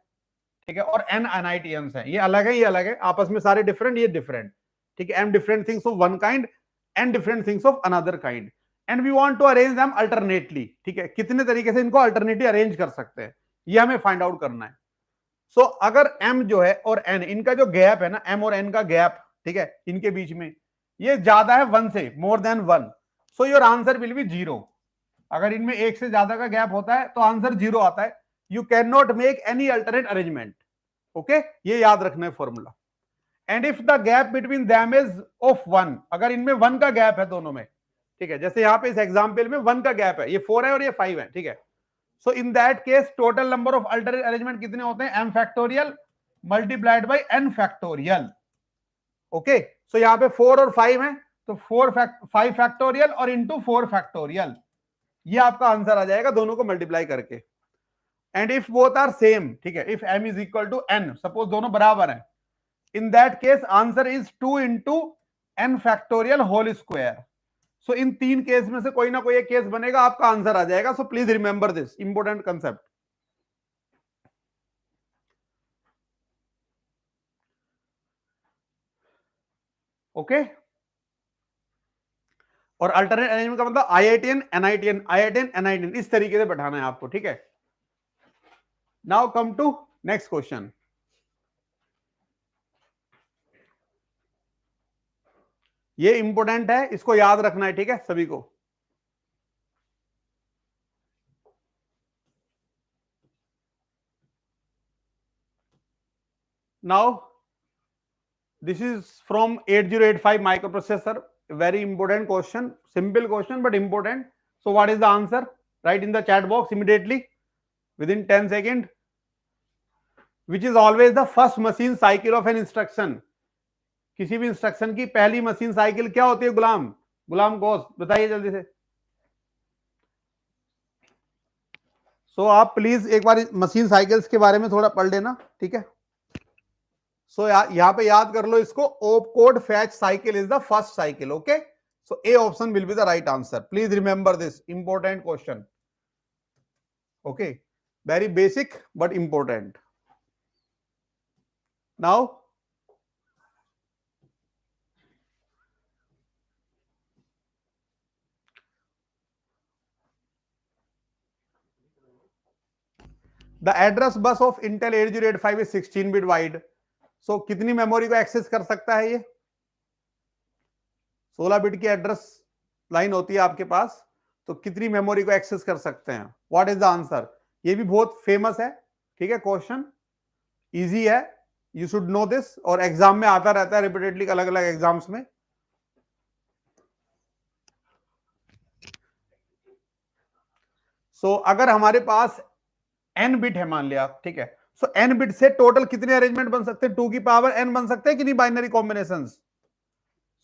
ठीक है, और n NITians हैं. ये अलग है, ये अलग है, आपस में सारे डिफरेंट, ये डिफरेंट, ठीक है. m different things of one kind, n different things of another kind, and we want to arrange them alternately. ठीक है, कितने तरीके से इनको अल्टरनेटली अरेंज कर सकते हैं ये हमें फाइंड आउट करना है. सो अगर m जो है और n, इनका जो गैप है ना, m और n का गैप, ठीक है, इनके बीच में ये ज्यादा है 1 से, more than 1, so your answer will be 0. अगर इनमें एक से ज्यादा का गैप होता है तो आंसर 0 आता है. You can not make any alternate arrangement. Okay, ये याद रखना है formula. And if the gap between them is of 1, अगर इनमें 1 का गैप है दोनों में, ठीक है, जैसे यहां पे इस एग्जांपल में 1 का गैप है, ये 4 है और ये 5 है, ठीक है. So in that case total number of alternate arrangement कितने होते हैं? m factorial multiplied by n factorial. Okay, so यहां पे 4 और 5 है तो 5 फैक्टोरियल और इंटू 4 फैक्टोरियल, ये आपका आंसर आ जाएगा दोनों को मल्टीप्लाई करके. And if both are same, ठीक है, if m is equal to n, suppose दोनों बराबर हैं, in that case answer is 2 into n factorial whole square. So in 3 case में से कोई ना कोई एक केस बनेगा, आपका आंसर आ जाएगा. So please remember this important concept. Okay, और अल्टरनेट अरेंजमेंट का मतलब IITian NITian, IITian NITian, इस तरीके से बैठाना है आपको, ठीक है. Now come to next question. ये इंपॉर्टेंट है, इसको याद रखना है, ठीक है सभी को. Now this is from 8085 microprocessor. Very important question, simple question but important. So what is the answer? Write in the chat box immediately within 10 seconds. Which is always the first machine cycle of an instruction? किसी भी instruction की पहली machine cycle क्या होती है? गुलाम घोष बताइए जल्दी से. सो आप प्लीज एक बार मशीन साइकिल्स के बारे में थोड़ा पढ़ लेना, ठीक है. सो यहां पे याद कर लो इसको, op code fetch cycle is the first cycle. Okay, so A option will be the right answer. Please remember this important question. Okay, very basic but important. Now the address bus of Intel 8085 is 16 bit wide. So कितनी memory को access कर सकता है? ये 16 bit की address line होती है आपके पास, तो कितनी मेमोरी को एक्सेस कर सकते हैं? What is the answer? ये भी बहुत फेमस है, ठीक है, क्वेश्चन इजी है, यू शुड नो दिस, और एग्जाम में आता रहता है रिपीटेडली, अलग अलग एग्जाम्स में. सो अगर हमारे पास n बिट है मान लिया, ठीक है, सो n बिट से टोटल कितने अरेंजमेंट बन सकते हैं? 2 की पावर n बन सकते हैं कि नहीं बाइनरी कॉम्बिनेशंस?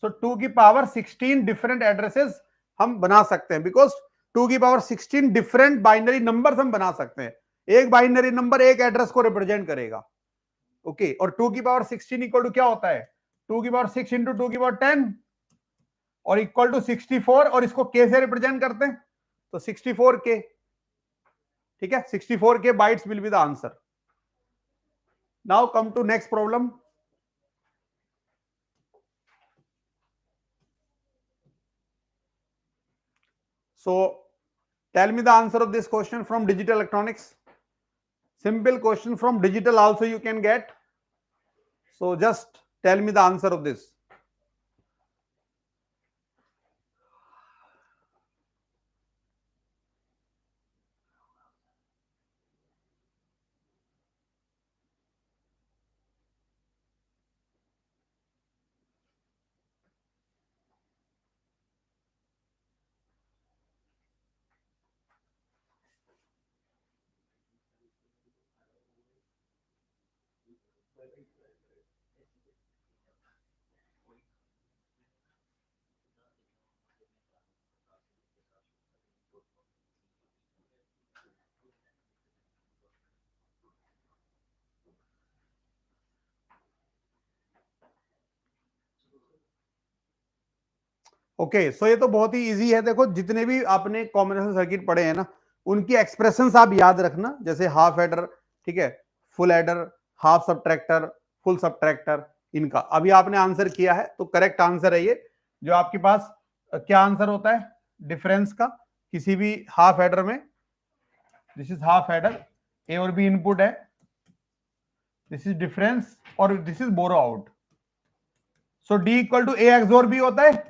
सो 2 की पावर 16 डिफरेंट एड्रेसेस हम बना सकते हैं, बिकॉज 2 की पावर 16 डिफरेंट बाइनरी नंबर्स हम बना सकते हैं. एक बाइनरी नंबर एक एड्रेस को रिप्रेजेंट करेगा. ओके, और 2 की पावर 16 इक्वल टू क्या होता है, 2 की पावर 6 इंटू 2 की पावर 10 और इक्वल टू 64, और इसको के से रिप्रेजेंट करते हैं तो 64 के, ठीक है, 64 के bytes will be the answer. Now come to next problem. So tell me the answer of this question from digital electronics. Simple question from digital also you can get. So just tell me the answer of this. Okay, so ये तो बहुत ही easy है. देखो जितने भी आपने combination circuit पढ़े हैं ना, उनकी एक्सप्रेशंस आप याद रखना, जैसे हाफ एडर, ठीक है, full adder, half subtractor, full subtractor, इनका अभी आपने आंसर किया है तो करेक्ट आंसर है ये. जो आपके पास क्या आंसर होता है डिफरेंस का किसी भी हाफ एडर में, this is half adder, A और बी इनपुट है, दिस इज डिफरेंस और this is borrow out. So D equal to A XOR B होता है.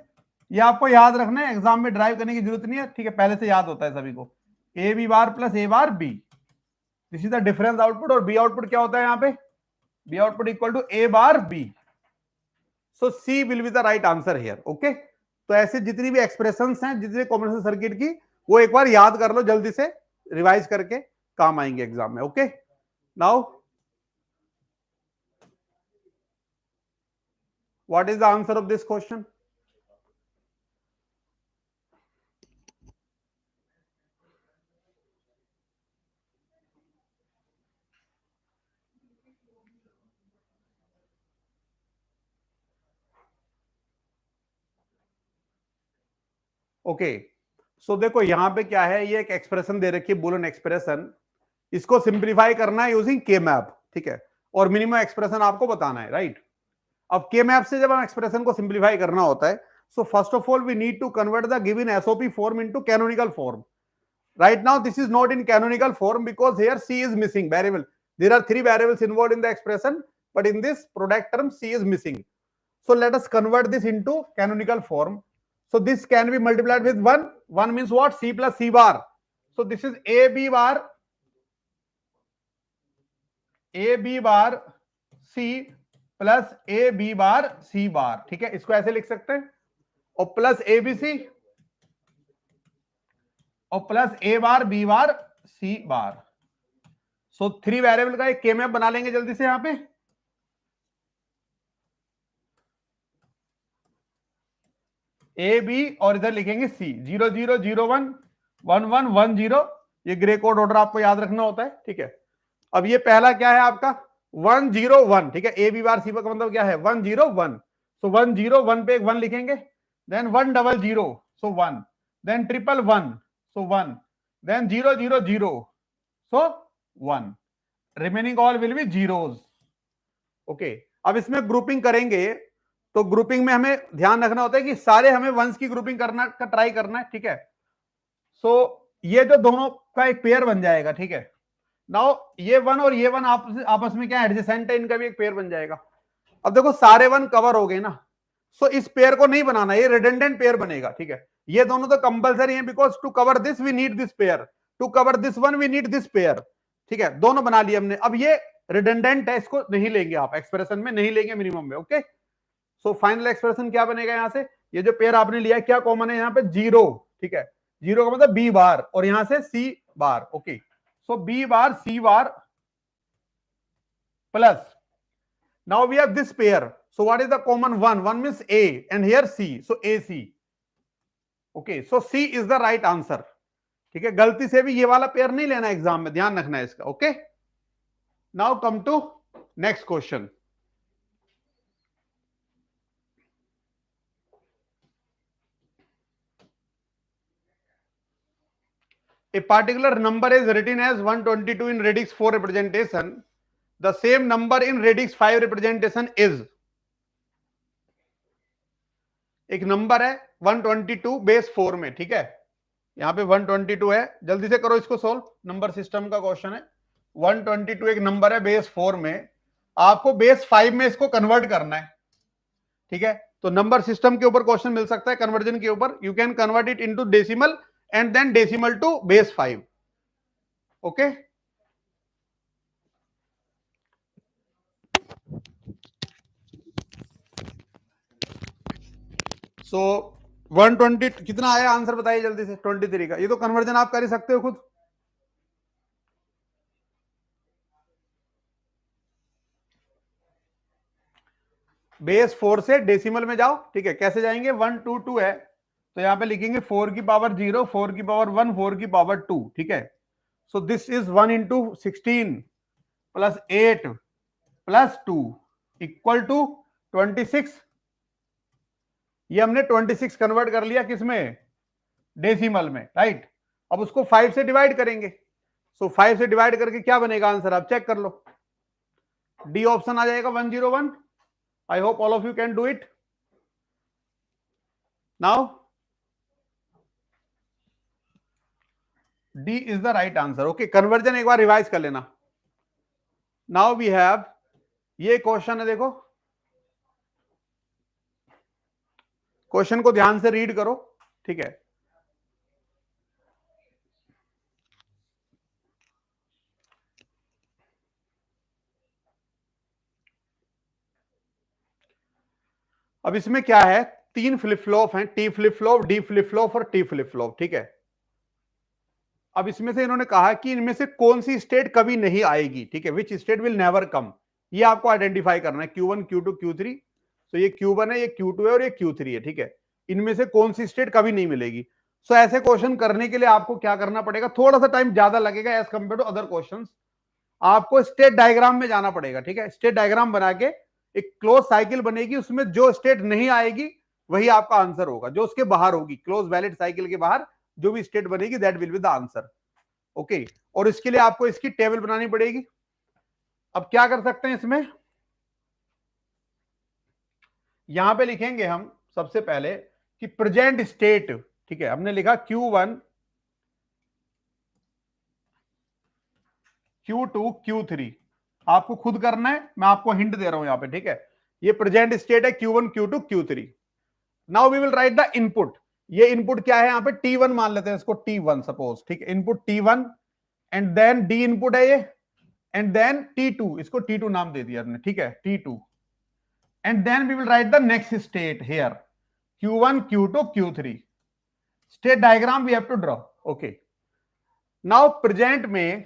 ये आपको याद रखना है, एग्जाम में ड्राइव करने की जरूरत नहीं है, ठीक है, पहले से याद होता है सभी को. A B bar plus A bar B, this is the difference output. और बी आउटपुट क्या होता है यहाँ पे, B output equal to A bar B. So C will be the right answer here. Okay, तो ऐसे जितनी भी एक्सप्रेशंस हैं जितने कॉम्बिनेशन सर्किट की, वो एक बार याद कर लो, जल्दी से रिवाइज करके काम आएंगे एग्जाम में. Okay, now what is the answer of this question? Okay, so देखो यहां पे क्या है, ये एक एक्सप्रेशन दे रखी है, बुलियन एक्सप्रेशन. इसको सिंप्लीफाई करना है यूजिंग के मैप, ठीक है, और मिनिमम एक्सप्रेशन आपको बताना है, राइट. अब के मैप से जब हम एक्सप्रेशन को सिंप्लीफाई करना होता है, so first of all we need to convert the given SOP form into canonical form. Right now this is not in canonical form because here c is missing variable. There are 3 variables involved in the expression, but in this product term c is missing. So let us convert this into canonical form. So this can be multiplied with 1. 1 means what? C plus c bar. So this is a b bar c plus a b bar c bar. ठीक है, इसको ऐसे लिख सकते हैं, और plus A B C और plus A bar B bar C bar. So 3 variable का एक के मैप बना लेंगे जल्दी से. यहां पे ए बी और इधर लिखेंगे सी. 0 0 0 1 1 1 1 0. ये ग्रे कोड ऑर्डर आपको याद रखना होता है, ठीक है. अब ये पहला क्या है आपका 1 0 1, ठीक है, ए बी बार सी बार का मतलब क्या है 1 0 1. सो 1 0 1 पे एक 1 लिखेंगे, then 1 double 0 so 1, then triple 1 so 1, then 0 0 0 so 1, remaining all will be zeros. Okay, अब इसमें ग्रुपिंग करेंगे तो ग्रुपिंग में हमें ध्यान रखना होता है कि सारे हमें वंस की ग्रुपिंग करना का ट्राई करना है, ठीक है. सो ये जो दोनों का एक पेयर बन जाएगा, ठीक है. नाउ ये वन और ये वन आपस में क्या एडजेसेंट है, इनका भी एक पेयर बन जाएगा. अब देखो सारे वन कवर हो गए ना, सो इस पेयर को नहीं बनाना, ये रिडंडेंट पेयर बनेगा, ठीक है. ये दोनों तो कंपलसरी हैं because to cover this we need this pair, to cover this one we need this pair, ठीक है. दोनों बना लिए हमने. अब ये रिडंडेंट है, इसको नहीं लेंगे आप एक्सप्रेशन में, नहीं लेंगे मिनिमम में. ओके, सो फाइनल एक्सप्रेशन क्या बनेगा यहां से, ये जो पेयर आपने लिया क्या कॉमन है यहां पे 0, ठीक है. 0 का मतलब बी बार और यहां से C bar. Okay, so B bar C bar plus, now we have this pair. So what is the common one? One means A and here C. So AC. Okay. So C is the right answer. ठीक है, गलती से भी ये वाला pair नहीं लेना exam में, ध्यान रखना है इसका. Okay, now come to next question, a particular number is written as 122 in radix 4 representation, the same number in radix 5 representation is, एक नंबर है 122 बेस 4 में, ठीक है, यहां पे 122 है, जल्दी से करो इसको सोल्व, नंबर सिस्टम का क्वेश्चन है, 122 एक नंबर है बेस 4 में, आपको बेस 5 में इसको कन्वर्ट करना है, ठीक है, तो नंबर सिस्टम के ऊपर क्वेश्चन मिल सकता है, कन्वर्जन के ऊपर, you can convert it into decimal and then decimal to base 5, okay. So 120 कितना आया आंसर बताइए जल्दी से, 23 का, ये तो कन्वर्जन आप कर ही सकते हो खुद, बेस 4 से डेसिमल में जाओ, ठीक है, कैसे जाएंगे, 122 है तो यहां पे लिखेंगे 4 की पावर 0, 4 की पावर 1, 4 की पावर 2, ठीक है, so this is 1 into 16 plus 8 plus 2 equal to 26, ये हमने 26 कन्वर्ट कर लिया किसमें, डेसिमल में, राइट, अब उसको 5 से डिवाइड करेंगे, सो 5 से डिवाइड करके क्या बनेगा आंसर, आप चेक कर लो, डी ऑप्शन आ जाएगा 101, I hope all of you can do it now, D is the right answer, okay, conversion एक बार रिवाइज कर लेना, नाउ वी हैव, ये क्वेश्चन है, देखो क्वेश्चन को ध्यान से रीड करो, ठीक है, अब इसमें क्या है, 3 फ्लिप फ्लॉप हैं, T flip flop, D flip flop और टी फ्लिप फ्लॉप, ठीक है, अब इसमें से इन्होंने कहा कि इनमें से कौन सी स्टेट कभी नहीं आएगी, ठीक है, which state will never come, ये आपको आइडेंटिफाई करना है, Q1 Q2 Q3, तो ये Q1 है, ये Q2 है और ये Q3 है, ठीक है, इनमें से कौन सी स्टेट कभी नहीं मिलेगी, सो ऐसे क्वेश्चन करने के लिए आपको क्या करना पड़ेगा, थोड़ा सा टाइम ज्यादा लगेगा as compare to other questions, आपको स्टेट डायग्राम में जाना पड़ेगा, ठीक है, स्टेट डायग्राम बना के एक क्लोज साइकिल बनेगी, उसमें जो स्टेट नहीं आएगी वही आपका आंसर होगा, जो उसके बाहर होगी, क्लोज वैलिड साइकिल के बाहर जो भी स्टेट बनेगी that will be the answer, okay, और इसके लिए आपको इसकी टेबल बनानी पड़ेगी, अब क्या कर सकते हैं इसमें, यहां पे लिखेंगे हम सबसे पहले कि प्रेजेंट स्टेट, ठीक है, हमने लिखा Q1 Q2 Q3, आपको खुद करना है, मैं आपको हिंट दे रहा हूं यहां पे, ठीक है, ये प्रेजेंट स्टेट है Q1 Q2 Q3, now we will write the input, ये इनपुट क्या है यहां पे, T1 मान लेते हैं इसको, T1 सपोज, ठीक है, input T1 and then D input है ये, एंड देन T2, इसको T2 नाम दे दिया हमने, ठीक है, T2, and then we will write the next state here, Q1 Q2 Q3, state diagram we have to draw, okay, now present में,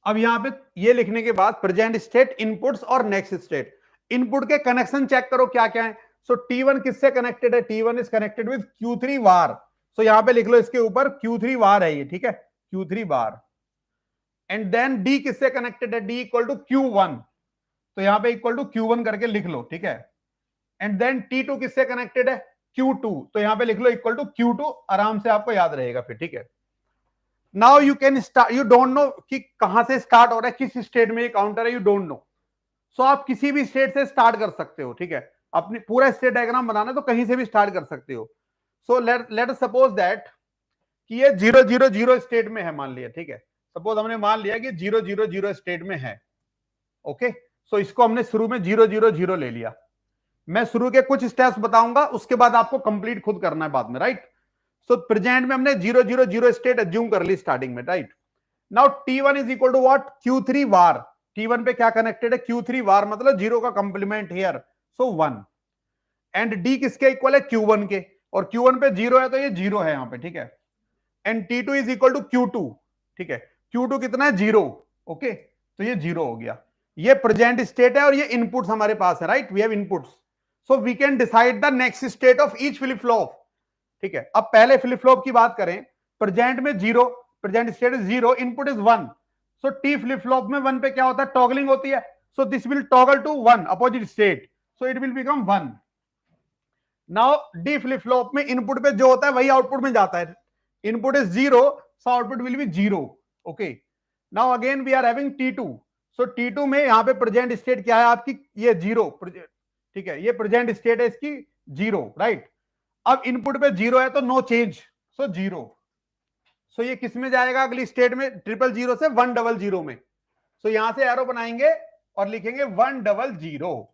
अब यहां पे ये लिखने के बाद प्रेजेंट स्टेट, इनपुट्स और नेक्स्ट स्टेट, इनपुट के कनेक्शन चेक करो क्या क्या है, सो T1 किससे कनेक्टेड है, T1 is connected with Q3 वार, सो यहां पे लिख लो इसके ऊपर Q3 वार है ये, ठीक है, Q3 bar, and then D किससे कनेक्टेड है, D इक्वल टू Q1, तो यहां पे इक्वल टू Q1 करके लिख लो, ठीक है, एंड देन T2 किससे कनेक्टेड है, Q2, तो यहां पे लिख लो इक्वल टू Q2, आराम से आपको याद रहेगा फिर, ठीक है, now you can start, you don't know कि कहां से स्टार्ट हो रहा है, किस स्टेट में ये काउंटर है, यू डोंट नो, सो आप किसी भी स्टेट से स्टार्ट कर सकते हो, ठीक है, अपनी पूरा स्टेट डायग्राम बनाना तो कहीं से भी स्टार्ट कर सकते हो, सो लेट सपोज दैट कि ये 000 स्टेट में है, मान लिया, ठीक है, सपोज हमने मान लिया कि 000 स्टेट में है, ओके, सो इसको हमने शुरू में 000 ले लिया, मैं शुरू के कुछ स्टेप्स बताऊंगा, उसके बाद आपको कंप्लीट खुद करना है बाद में, राइट, सो प्रेजेंट में हमने 000 स्टेट एज्यूम कर ली स्टार्टिंग में, right, now T1 is equal to what, Q3 bar, T1 पे क्या कनेक्टेड है, Q3 वार, मतलब 0 का complement here, so 1, and D किसके इक्वल है, Q1 के, और Q1 पे 0 है तो ये 0 है यहां पे, ठीक है, and T2 is equal to Q2, ठीक है, Q2 कितना है, 0, ओके, तो ये 0 हो गया, ये प्रेजेंट स्टेट है और ये इनपुट्स हमारे पास है, right, we have inputs, so we can decide the next state of each flip flop, ठीक है, अब पहले फ्लिप फ्लॉप की बात करें, प्रेजेंट में 0, present state is 0, input is 1, so T flip flop में 1 पे क्या होता है, टॉगलिंग होती है, So this will toggle to 1 opposite state, so it will become 1. नाउ डी फ्लिप फ्लॉप में इनपुट पे जो होता है वही आउटपुट में जाता है. Input is 0, so output will be 0. Okay, now again we are having T2. So T2 में यहां पे प्रेजेंट स्टेट क्या है आपकी, ये 0. ठीक है, ये प्रेजेंट स्टेट है इसकी 0, राइट. अब इनपुट पे 0 है तो नो चेंज, सो 0. सो ये किस में जाएगा अगली स्टेट में, 000 से 100 में. सो यहां से एरो बनाएंगे और लिखेंगे 100.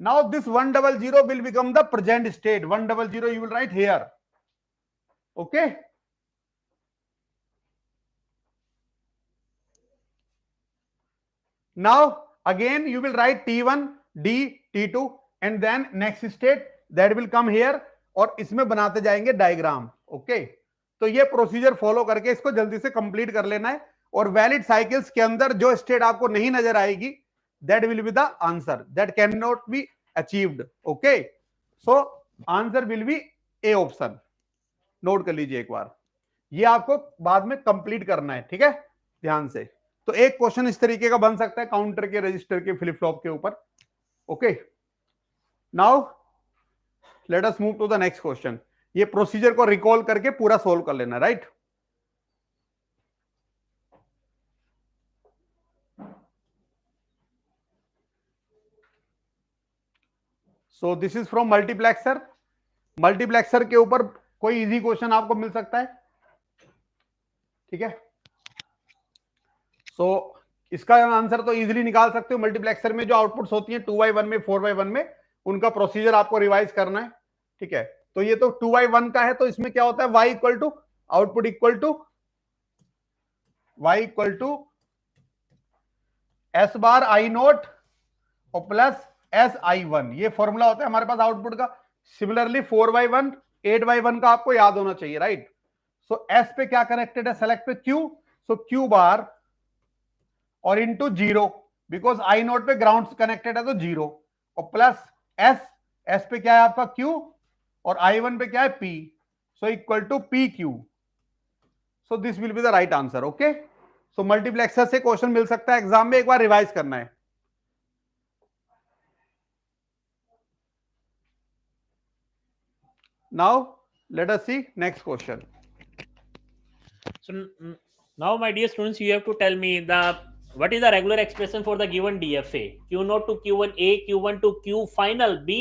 Now this 100 will become the present state. 100 you will write here. Okay. Now again you will write T1, D, T2 and then next state that will come here और इसमें बनाते जाएंगे डायग्राम. ओके, तो ये procedure follow करके इसको जल्दी से कंप्लीट कर लेना है. और वैलिड साइकिल्स के अंदर जो स्टेट आपको नहीं नजर आएगी, that will be the answer, that can not be achieved. Okay, so answer will B A option. Note कर लीजिए एक बार, ये आपको बाद में कंप्लीट करना है. ठीक है, ध्यान से. तो एक क्वेश्चन इस तरीके का बन सकता है काउंटर के रजिस्टर के फ्लिप फ्लॉप के ऊपर. Okay, now let us move to the next question. ये प्रोसीजर को रिकॉल करके पूरा सोल्व कर लेना, right. So this is from multiplexer. Multiplexer के ऊपर कोई इजी क्वेश्चन आपको मिल सकता है. ठीक है, सो इसका आंसर तो इजीली निकाल सकते हो. मल्टीप्लेक्सर में जो आउटपुट्स होती हैं 2x1 में, 4x1 में, उनका प्रोसीजर आपको रिवाइज करना है. ठीक है, तो ये तो 2x1 का है, तो इसमें क्या होता है, y equal to output equal to y equal to S bar I naught और प्लस एस आई वन. ये फॉर्मूला होता है हमारे पास आउटपुट का. सिमिलरली 4y1, 8y1 का आपको याद होना चाहिए, राइट. सो एस पे क्या कनेक्टेड है, सेलेक्ट पे Q, सो Q बार और इंटू 0, बिकॉज आई नोट पे ग्राउंड कनेक्टेड है तो 0, और प्लस एस, एस पे क्या है आपका Q और I1 पे क्या है P, so equal to PQ. So this will be the right answer. Okay, so multiplexer से क्वेश्चन मिल सकता है एग्जाम में, एक बार रिवाइज करना है. Now let us see next question. So now, my dear students, you have to tell me what is the regular expression for the given DFA. Q0 to Q1A, Q1 to Q final B,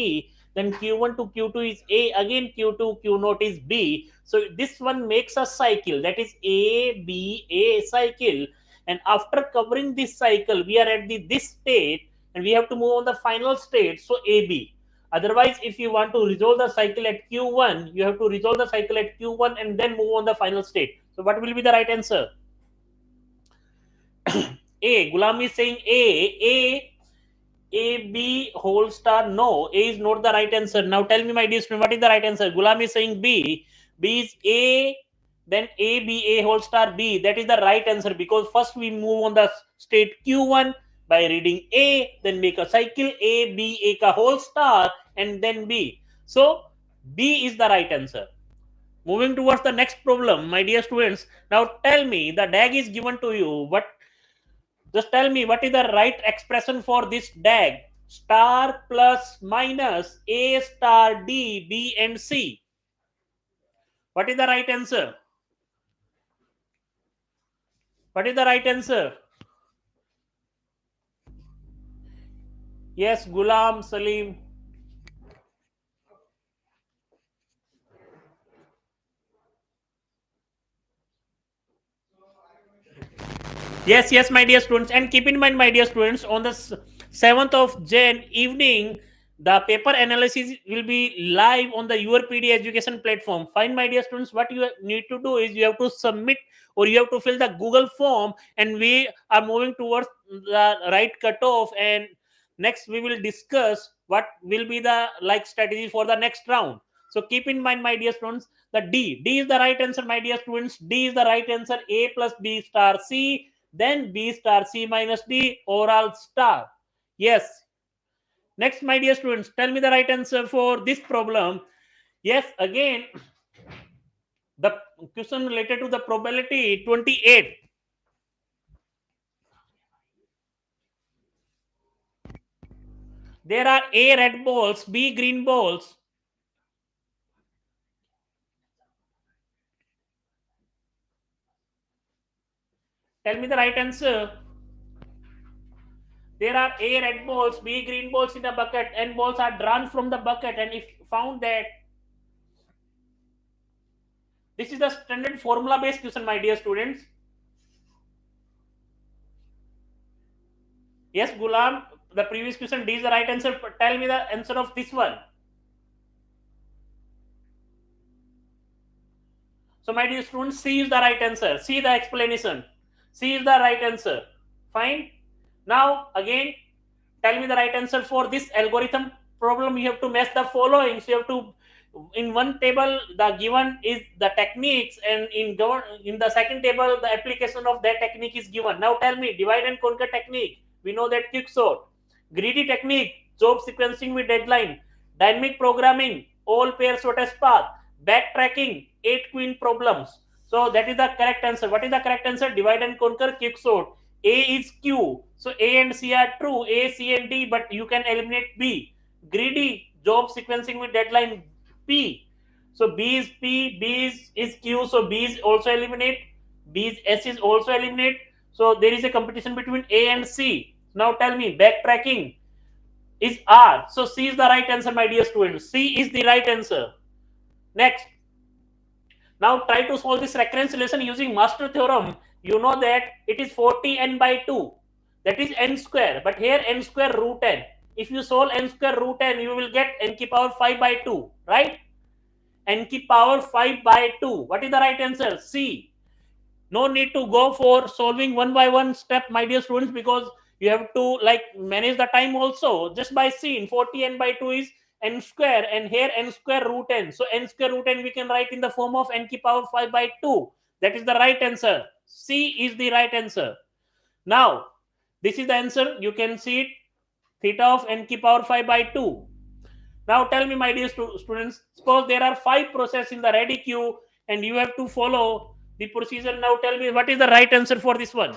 then Q1 to Q2 is A, again Q2, Q0 is B. So this one makes a cycle, that is A, B, A cycle. And after covering this cycle, we are at this state and we have to move on the final state, so AB. Otherwise, if you want to resolve the cycle at Q1, you have to resolve the cycle at Q1 and then move on the final state. So what will be the right answer? A. Gulam is saying A, B whole star. No, A is not the right answer. Now tell me, my dear student, what is the right answer? Gulam is saying B. B is A, then A, B, A whole star B. That is the right answer, because first we move on the state Q1 by reading A, then make a cycle A, B, A ka whole star, and then B. So B is the right answer. Moving towards the next problem, my dear students. Now tell me, the DAG is given to you. Just tell me what is the right expression for this DAG. Star plus minus A star D, B and C. What is the right answer? What is the right answer? Yes, Gulam, Salim. Yes, my dear students. And keep in mind, my dear students, on the 7th of Jan evening, the paper analysis will be live on the URPD education platform. Fine, my dear students, what you need to do is you have to submit or you have to fill the Google form, and we are moving towards the right cutoff, and next we will discuss what will be the strategy for the next round. So keep in mind, my dear students, the D is the right answer, my dear students. D is the right answer. A plus B star C, then B star C minus D overall star. Yes. Next, my dear students, tell me the right answer for this problem. Yes, again, the question related to the probability 28. There are A red balls, B green balls. Tell me the right answer. There are A red balls, B green balls in a bucket, and balls are drawn from the bucket, and if found that this is the standard formula based question, my dear students. Yes, Gulam, the previous question D is the right answer. Tell me the answer of this one. So, my dear students, C is the right answer. See the explanation. C is the right answer. Fine. Now, again, tell me the right answer for this algorithm problem. You have to match the following. So, you have to, in one table, the given is the techniques, and in the second table, the application of that technique is given. Now, tell me, divide and conquer technique. We know that quick sort. Greedy technique, job sequencing with deadline. Dynamic programming, all pair shortest path. Backtracking, 8 queen problems. So that is the correct answer. What is the correct answer? Divide and conquer, quick sort. A is Q. So A and C are true. A, C and D, but you can eliminate B. Greedy, job sequencing with deadline, P. So B is P, B is Q. So B is also eliminate. B is S is also eliminate. So there is a competition between A and C. Now tell me, backtracking is R. So C is the right answer, my dear students. C is the right answer. Next. Now try to solve this recurrence relation using master theorem. You know that it is 40n by 2. That is n square. But here n square root n. If you solve n square root n, you will get n ki power 5 by 2. Right? N ki power 5 by 2. What is the right answer? C. No need to go for solving one by one step, my dear students, because you have to like manage the time also. Just by seeing 40n by 2 is n square, and here n square root n. So n square root n we can write in the form of n ki power 5 by 2. That is the right answer. C is the right answer. Now, this is the answer. You can see it. Theta of n ki power 5 by 2. Now tell me, my dear students, suppose there are 5 processes in the ready queue and you have to follow the procedure. Now tell me, what is the right answer for this one?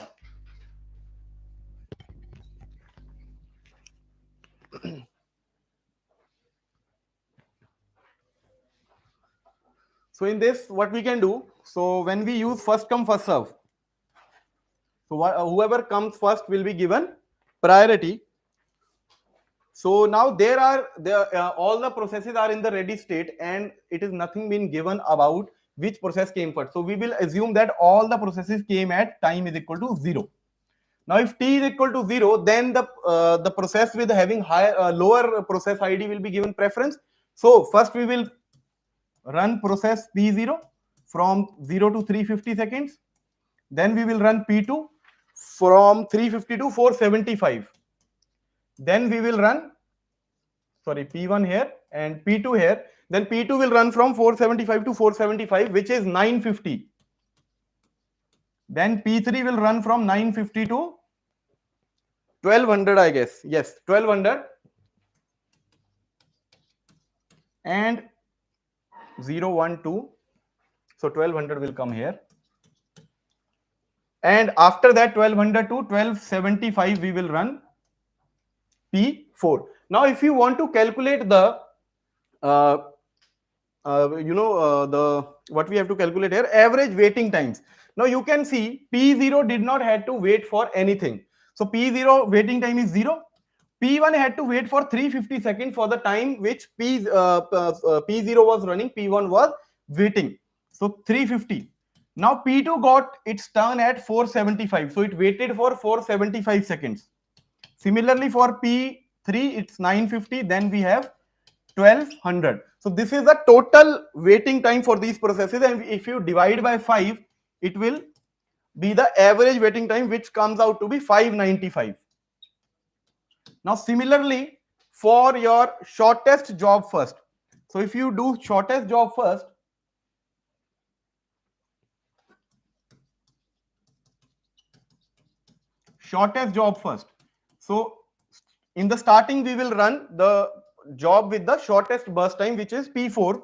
So in this, what we can do, so when we use first come first serve, so whoever comes first will be given priority. So now all the processes are in the ready state, and it is nothing been given about which process came first. So we will assume that all the processes came at time is equal to 0. Now if t is equal to 0, then the process with having higher lower process ID will be given preference. So first we will run process P0 from 0 to 350 seconds. Then we will run P2 from 350 to 475. Then we will run, sorry, P1 here and P2 here. Then P2 will run from 475 to 475, which is 950. Then P3 will run from 950 to 1200, I guess. Yes, 1200. And 0, 1, 2. So 1200 will come here. And after that 1200 to 1275, we will run P4. Now, if you want to calculate the, what we have to calculate here, average waiting times. Now you can see P0 did not have to wait for anything. So P0 waiting time is 0. P1 had to wait for 350 seconds for the time which P0 was running, P1 was waiting. So 350. Now P2 got its turn at 475. So it waited for 475 seconds. Similarly for P3, it's 950. Then we have 1200. So this is the total waiting time for these processes. And if you divide by 5, it will be the average waiting time, which comes out to be 595. Now, similarly, for your shortest job first. So if you do shortest job first, So in the starting, we will run the job with the shortest burst time, which is P4.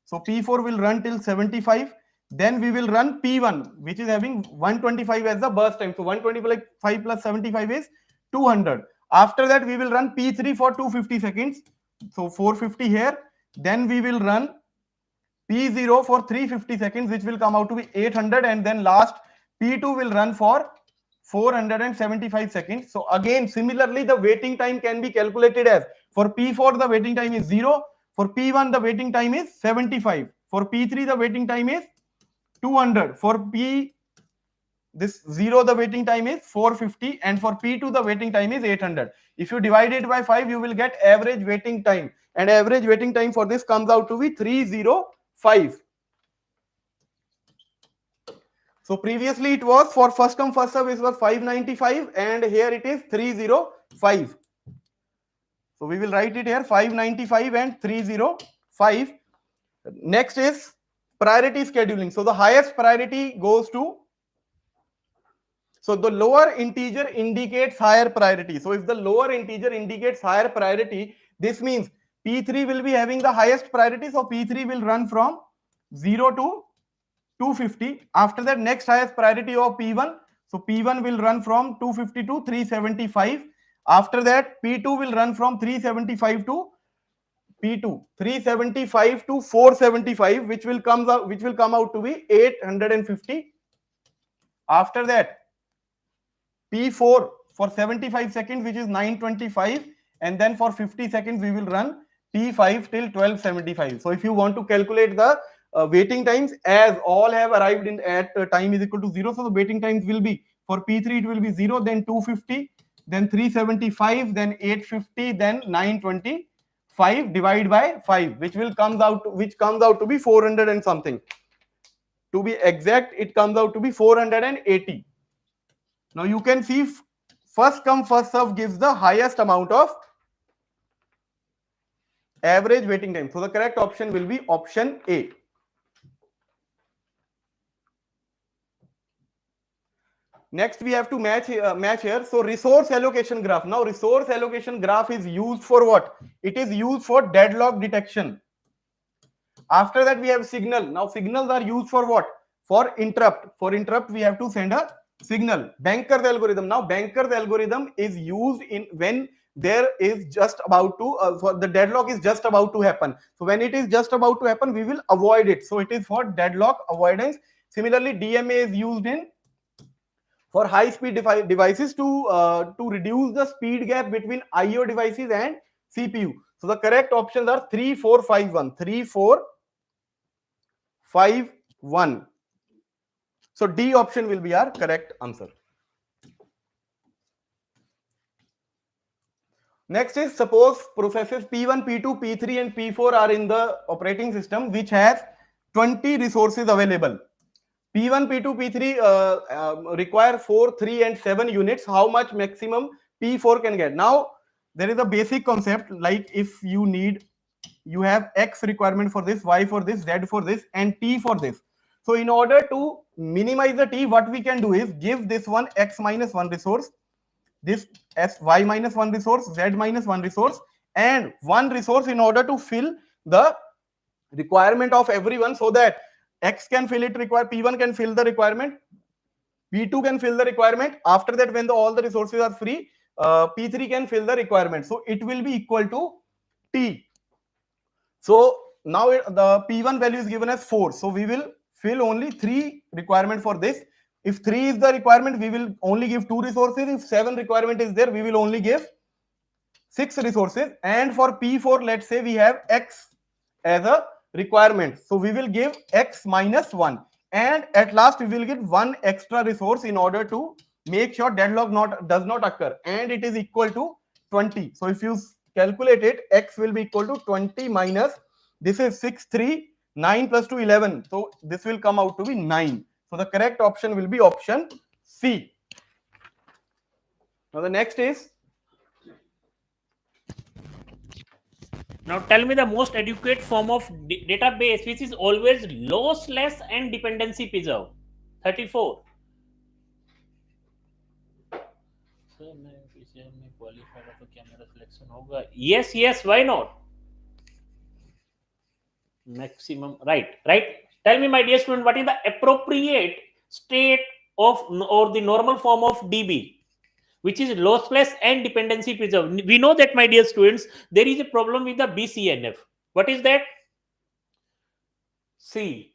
So P4 will run till 75. Then we will run P1, which is having 125 as the burst time. So 125 plus 75 is 200. After that, we will run P3 for 250 seconds. So 450 here. Then we will run P0 for 350 seconds, which will come out to be 800. And then last P2 will run for 475 seconds. So again, similarly, the waiting time can be calculated as, for P4, the waiting time is 0. For P1, the waiting time is 75. For P3, the waiting time is 200. For this 0, the waiting time is 450, and for P2 the waiting time is 800. If you divide it by 5, you will get average waiting time, and average waiting time for this comes out to be 305. So previously it was, for first come first serve, it was 595, and here it is 305. So we will write it here, 595 and 305. Next is priority scheduling. So the highest priority goes to, so the lower integer indicates higher priority. So if the lower integer indicates higher priority, this means P3 will be having the highest priority. So P3 will run from 0 to 250. After that, next highest priority of P1. So P1 will run from 250 to 375. After that, P2 will run from 375 to P2, 375 to 475, which will come out to be 850. After that, P4 for 75 seconds, which is 925, and then for 50 seconds we will run P5 till 1275. So if you want to calculate the waiting times, as all have arrived in at time is equal to 0, so the waiting times will be, for P3 it will be 0, then 250, then 375, then 850, then 925, divide by 5, which comes out to be 400 and something. To be exact, it comes out to be 480. Now you can see first come first serve gives the highest amount of average waiting time. So the correct option will be option A. Next we have to match here. So resource allocation graph. Now resource allocation graph is used for what? It is used for deadlock detection. After that we have signal. Now signals are used for what? For interrupt. For interrupt we have to send a signal. Banker's algorithm. Now Banker's algorithm is used in when there is just about to for the deadlock is just about to happen. So when it is just about to happen, we will avoid it. So it is for deadlock avoidance. Similarly, DMA is used in for high speed devices to reduce the speed gap between IO devices and CPU. So the correct options are 3, 4, 5, 1. 3, 4, 5, 1. So D option will be our correct answer. Next is, suppose processes P1, P2, P3 and P4 are in the operating system which has 20 resources available. P1, P2, P3 require 4, 3 and 7 units. How much maximum P4 can get? Now there is a basic concept, like if you have X requirement for this, Y for this, Z for this and T for this. So in order to minimize the T, what we can do is give this one X minus 1 resource, this as Y minus 1 resource, Z minus 1 resource, and 1 resource in order to fill the requirement of everyone, so that X can fill it, P1 can fill the requirement, P2 can fill the requirement. After that, when all the resources are free, P3 can fill the requirement. So it will be equal to T. So now the P1 value is given as 4. So we will fill only 3 requirement for this. If 3 is the requirement, we will only give 2 resources. If 7 requirement is there, we will only give 6 resources. And for P4, let's say we have X as a requirement. So we will give X minus 1. And at last, we will give 1 extra resource in order to make sure deadlock does not occur. And it is equal to 20. So if you calculate it, X will be equal to 20 minus, this is 6, 3, 9 plus 2, 11. So this will come out to be 9. So the correct option will be option C. Now the next is, now tell me the most adequate form of database which is always lossless and dependency preserve. 34. Yes, why not? Maximum, right. Tell me, my dear student, what is the appropriate state of or the normal form of DB which is lossless and dependency preserved. We know that, my dear students, there is a problem with the BCNF. What is that? C.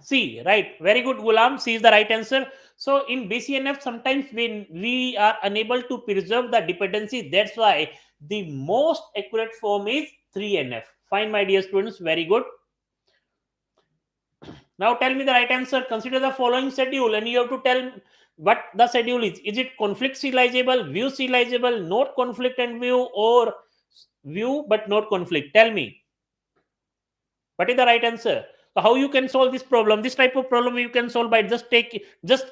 C, right? Very good, Gulam. C is the right answer. So in BCNF, sometimes when we are unable to preserve the dependency, that's why the most accurate form is 3NF. Fine, my dear students. Very good. Now tell me the right answer. Consider the following schedule, and you have to tell what the schedule is. Is it conflict serializable, view serializable, not conflict and view, or view but not conflict? Tell me. What is the right answer? So how you can solve this problem? This type of problem you can solve by just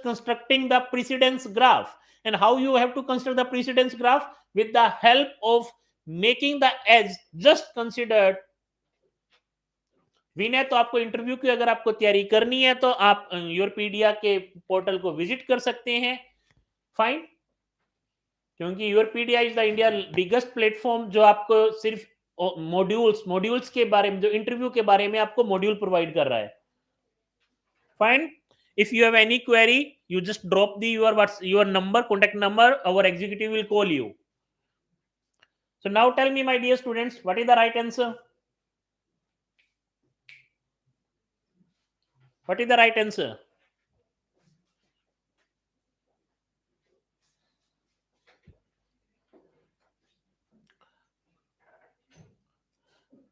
constructing the precedence graph. And how you have to construct the precedence graph? With the help of making the edge just considered. विनय, तो आपको interview की अगर आपको तैयारी करनी है तो आप यूरोपीडिया के पोर्टल को विजिट कर सकते हैं. फाइन, क्योंकि Europedia is the India biggest platform जो आपको सिर्फ मॉड्यूल्स के बारे में, जो इंटरव्यू के बारे में आपको मॉड्यूल प्रोवाइड कर रहा है. Fine, if you have any query, you just drop your number, contact number, our executive will call you. So now tell me, my dear students, what is the right answer? What is the right answer?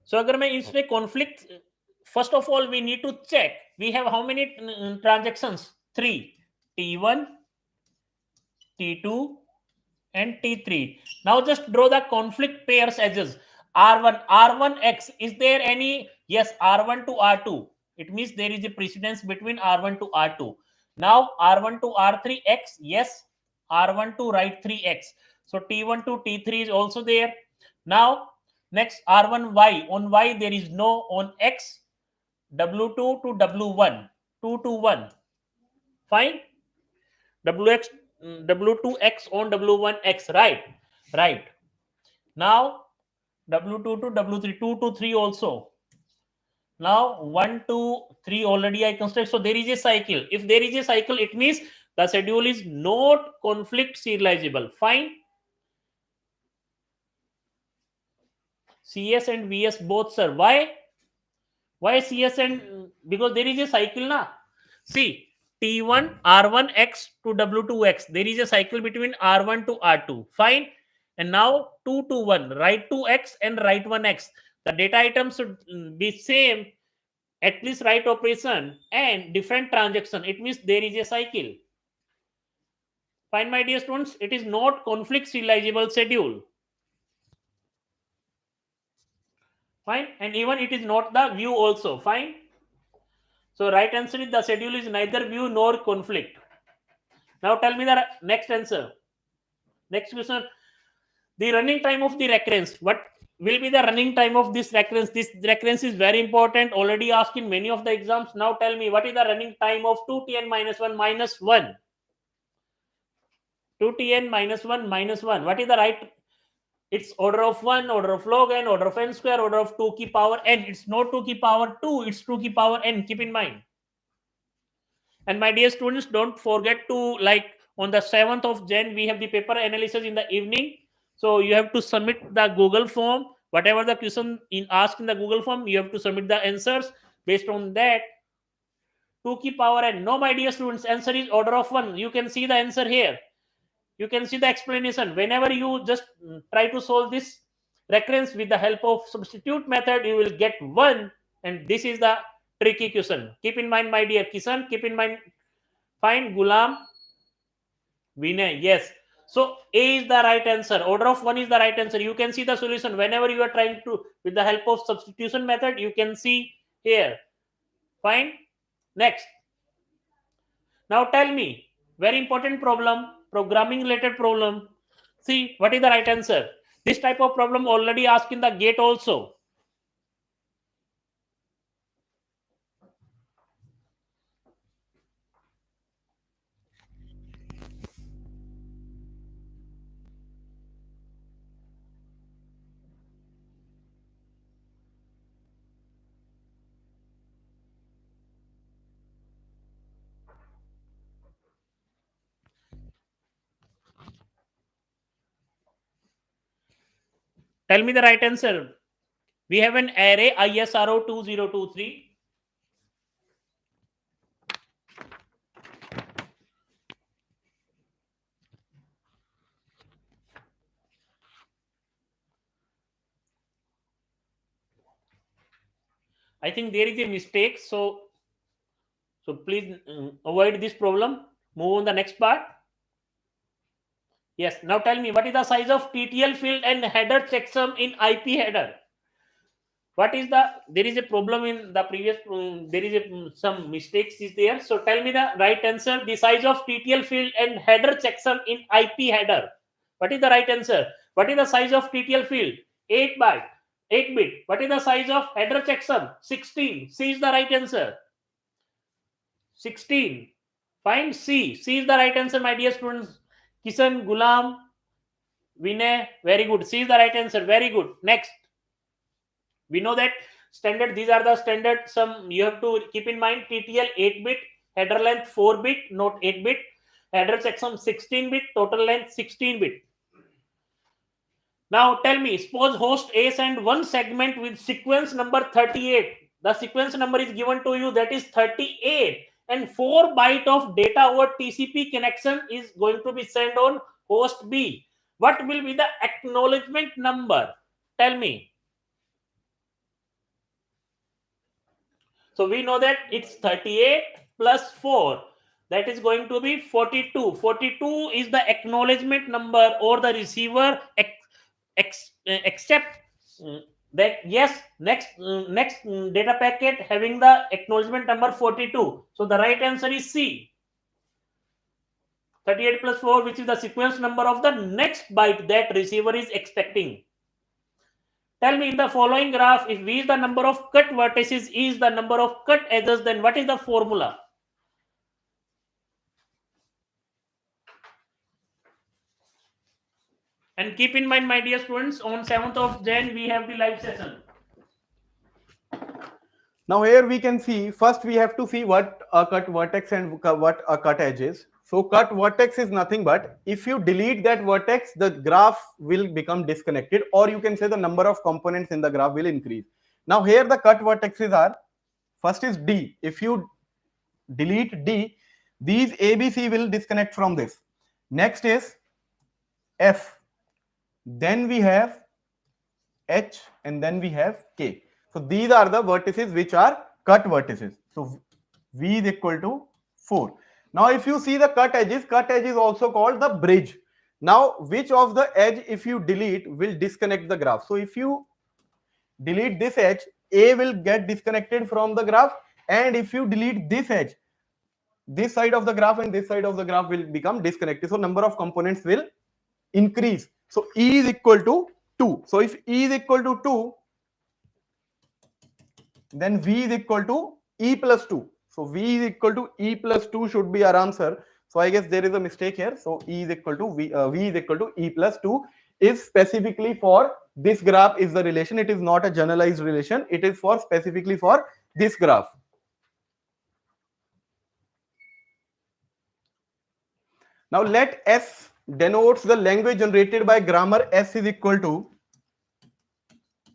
So अगर मैं इसमें conflict, first of all we need to check we have how many transactions? 3, T1, T2 and T3. Now just draw the conflict pairs edges. R1x, is there any? Yes, R1 to R2. It means there is a precedence between R1 to R2. Now R1 to R3x, yes. R1 to right 3x. So T1 to T3 is also there. Now next R1y, on y there is no, on x W2 to W1, 2 to 1. Fine. WX, W2x on W1x, right? Right. Now W2 to W3, 2 to 3 also. Now 1 to 3 already I construct. So there is a cycle. If there is a cycle, it means the schedule is not conflict serializable. Fine. CS and VS both, sir. Why? Why CS and? Because there is a cycle, na. See, T1 R1x to W2x. There is a cycle between R1 to R2. Fine. And now 2 to 1, right 2x and right 1x. The data items should be same, at least right operation and different transaction. It means there is a cycle. Fine, my dear students, it is not conflict serializable schedule. Fine, and even it is not the view also. Fine. So right answer is the schedule is neither view nor conflict. Now tell me the next answer. Next question. The running time of the recurrence. What will be the running time of this recurrence? This recurrence is very important. Already asked in many of the exams. Now tell me, what is the running time of 2tn minus 1 minus 1? 2tn minus 1 minus 1. What is the right? It's order of 1, order of log n, order of n square, order of 2 ki power n. It's not 2 ki power 2, it's 2 ki power n. Keep in mind. And my dear students, don't forget to, like, on the 7th of Jan, we have the paper analysis in the evening. So you have to submit the Google form. Whatever the question asked in the Google form, you have to submit the answers. Based on that, 2 ki power n. No, my dear students, answer is order of 1. You can see the answer here. You can see the explanation. Whenever you just try to solve this recurrence with the help of substitute method, you will get 1. And this is the tricky question. Keep in mind, my dear Kisan, keep in mind. Fine, Gulam, Vinay, yes. So A is the right answer. Order of 1 is the right answer. You can see the solution. Whenever you are trying to, with the help of substitution method, you can see here. Fine. Next. Now tell me, very important problem, programming related problem. See, what is the right answer? This type of problem already asked in the gate also. Tell me the right answer. We have an array ISRO 2023. I think there is a mistake, so please avoid this problem. Move on the next part. Yes. Now tell me, what is the size of TTL field and header checksum in IP header? What is the, there is a problem in the previous, there is some mistakes is there. So tell me the right answer. The size of TTL field and header checksum in IP header. What is the right answer? What is the size of TTL field? 8 byte, 8 bit. What is the size of header checksum? 16. C is the right answer. 16. Find C. C is the right answer, my dear students. Kisan, Gulam, Vinay, very good. C is the right answer. Very good. Next. We know that standard, these are the standard some you have to keep in mind. TTL 8 bit, header length 4 bit, not 8 bit, header checksum 16 bit, total length 16 bit. Now tell me, suppose host A send one segment with sequence number 38. The sequence number is given to you, that is 38, and 4 byte of data over TCP connection is going to be sent on host B. What will be the acknowledgement number? Tell me. So we know that it's 38 plus 4. That is going to be 42. 42 is the acknowledgement number, or the receiver accept that yes, next data packet having the acknowledgement number 42. So the right answer is C. 38 plus 4, which is the sequence number of the next byte that receiver is expecting. Tell me, in the following graph, if V is the number of cut vertices, E is the number of cut edges, then what is the formula? And keep in mind, my dear students, on 7th of Jan, we have the live session. Now here we can see, first we have to see what a cut vertex and what a cut edge is. So cut vertex is nothing but if you delete that vertex, the graph will become disconnected, or you can say the number of components in the graph will increase. Now here the cut vertexes are, first is D. If you delete D, these ABC will disconnect from this. Next is F. Then we have H, and then we have K. So these are the vertices which are cut vertices. So V is equal to 4. Now if you see the cut edge is also called the bridge. Now which of the edge if you delete will disconnect the graph? So if you delete this edge, A will get disconnected from the graph, and if you delete this edge, this side of the graph and this side of the graph will become disconnected. So number of components will increase. So E is equal to 2. So if E is equal to 2, then V is equal to E plus 2. So V is equal to E plus 2 should be our answer. So I guess there is a mistake here. So E is equal to V is equal to E plus 2 is specifically for this graph is the relation. It is not a generalized relation. It is for specifically for this graph. Now let S denotes the language generated by grammar. S is equal to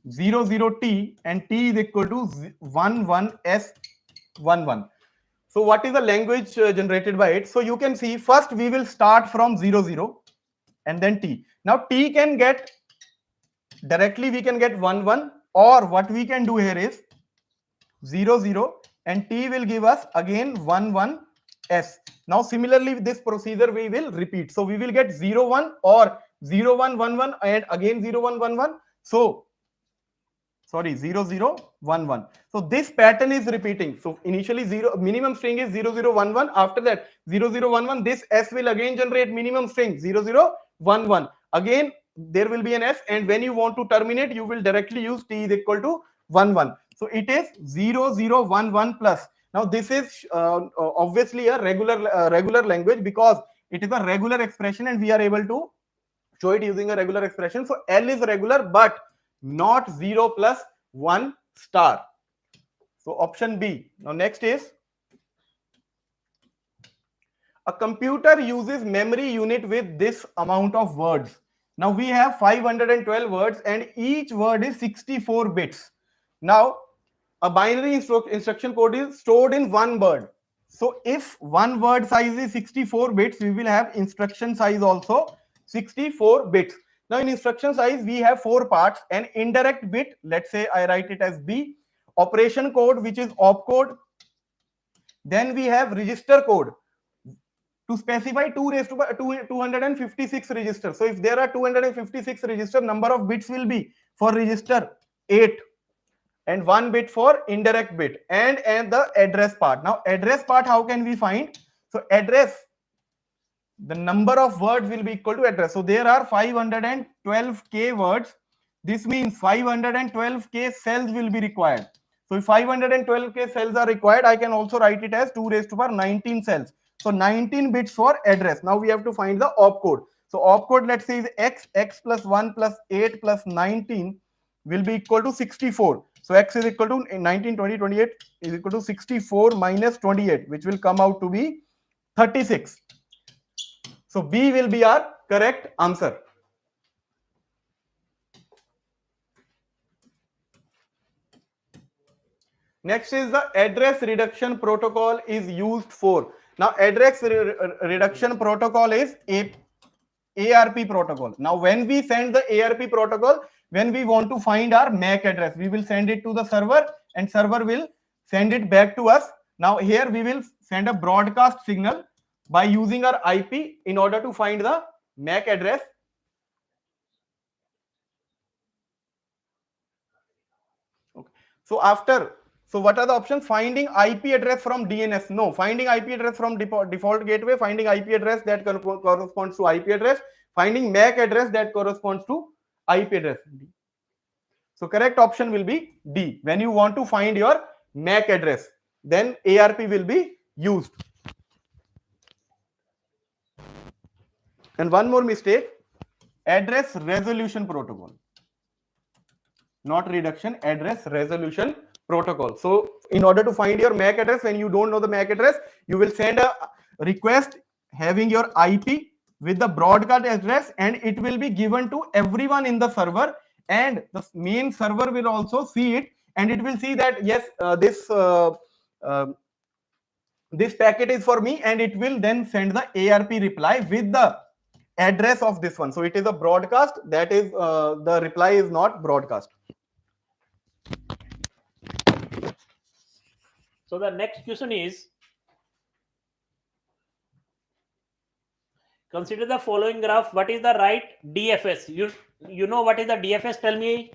00T and T is equal to 11S11. So what is the language generated by it? So you can see first we will start from 00 and then T. Now T can get directly, we can get 11, or what we can do here is 00 and T will give us again 11S. Now similarly this procedure we will repeat. So we will get 01 or 0111 and again 0111. So sorry, 0011. So this pattern is repeating. So initially minimum string is 0011. After that 0011, this S will again generate minimum string 0011. Again there will be an S, and when you want to terminate, you will directly use T is equal to 11. So it is 0011 plus. Now this is obviously a regular language because it is a regular expression and we are able to show it using a regular expression. So L is regular but not 0 plus 1 star. So option B. Now next is a computer uses memory unit with this amount of words. Now we have 512 words and each word is 64 bits. Now a binary instruction code is stored in one word. So if one word size is 64 bits, we will have instruction size also 64 bits. Now in instruction size, we have four parts: an indirect bit, let's say I write it as B, operation code, which is opcode. Then we have register code to specify 2 raised to 256 registers. So if there are 256 register, number of bits will be for register 8 and 1 bit for indirect bit, and the address part. Now address part, how can we find? So address, the number of words will be equal to address. So there are 512k words. This means 512k cells will be required. So if 512k cells are required, I can also write it as 2 raised to power 19 cells. So 19 bits for address. Now we have to find the opcode. So opcode, let's say, is x plus 1 plus 8 plus 19 will be equal to 64. So x is equal to 19, 20, 28 is equal to 64 minus 28, which will come out to be 36. So B will be our correct answer. Next is the address reduction protocol is used for. Now address reduction protocol is ARP protocol. Now when we send the ARP protocol, when we want to find our MAC address, we will send it to the server and server will send it back to us. Now here we will send a broadcast signal by using our IP in order to find the MAC address. Okay. So what are the options? Finding IP address from DNS. No, finding IP address from default gateway, finding IP address that corresponds to IP address, finding MAC address that corresponds to IP address. So correct option will be D. When you want to find your MAC address, then ARP will be used. And one more mistake, address resolution protocol. Not reduction, address resolution protocol. So in order to find your MAC address, when you don't know the MAC address, you will send a request having your IP with the broadcast address, and it will be given to everyone in the server, and the main server will also see it, and it will see that yes, this packet is for me, and it will then send the ARP reply with the address of this one. So it is a broadcast, that is the reply is not broadcast. So the next question is, consider the following graph. What is the right DFS? You know what is the DFS? Tell me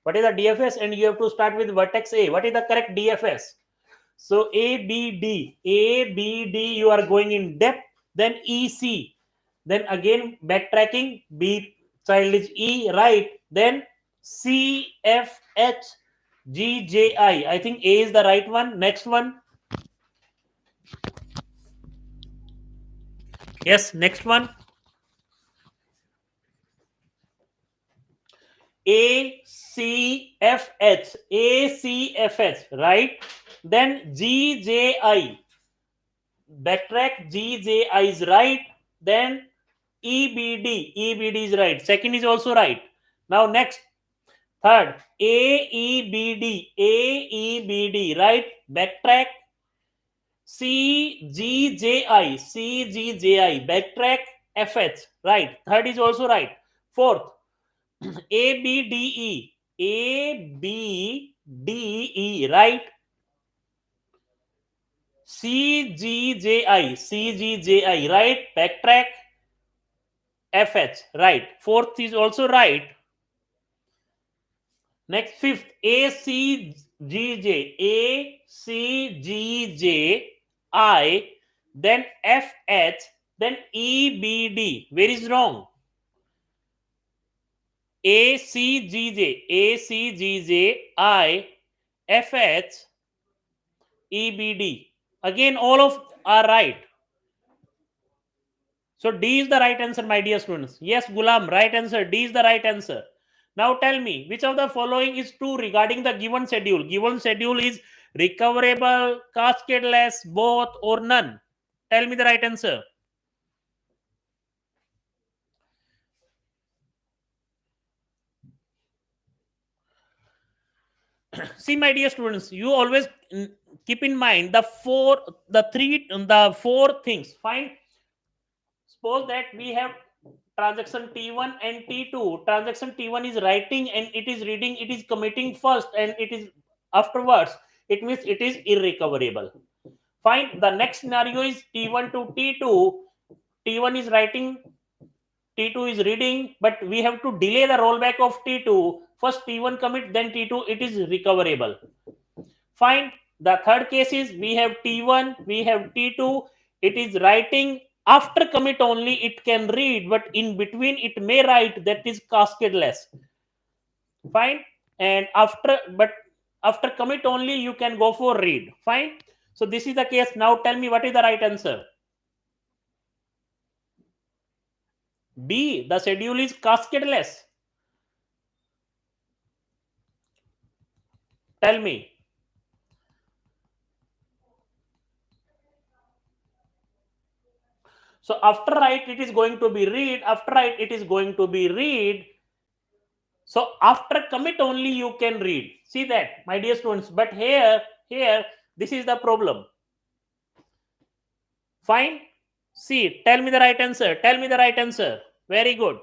what is the DFS, and you have to start with vertex A. What is the correct DFS? So ABD, you are going in depth, then EC, then again backtracking, B child is E, right? Then CFH, GJI. I think A is the right one. Next one. Yes, next one. ACFH, right? Then GJI, backtrack, GJI is right. Then EBD is right. Second is also right. Now next, third, AEBD, right? Backtrack, CGJI, backtrack, FH, right? Third is also right. Fourth, ABDE, right? CGJI, right? Backtrack, FH, right? Fourth is also right. Next, fifth, ACGJ, then FH, then EBD. Where is wrong? ACGJ, FH, EBD. Again, all of are right. So D is the right answer, my dear students. Yes, Gulam, right answer. D is the right answer. Now tell me, which of the following is true regarding the given schedule? Given schedule is recoverable, cascadeless, both, or none. Tell me the right answer. See, my dear students, you always keep in mind the four things. Fine. Suppose that we have transaction T1 and T2. Transaction T1 is writing and it is reading, it is committing first and it is afterwards. It means it is irrecoverable. Fine. The next scenario is T1 to T2. T1 is writing, T2 is reading, but we have to delay the rollback of T2. First T1 commit, then T2, it is recoverable. Fine. The third case is we have T1, we have T2, it is writing. After commit only it can read, but in between it may write, that is cascadeless. Fine. And after commit only you can go for read. Fine. So this is the case. Now tell me what is the right answer. B, the schedule is cascadeless. Tell me. So after write it is going to be read, after write it is going to be read. So after commit only you can read. See that, my dear students. But here this is the problem. Fine. See, tell me the right answer. Tell me the right answer. Very good.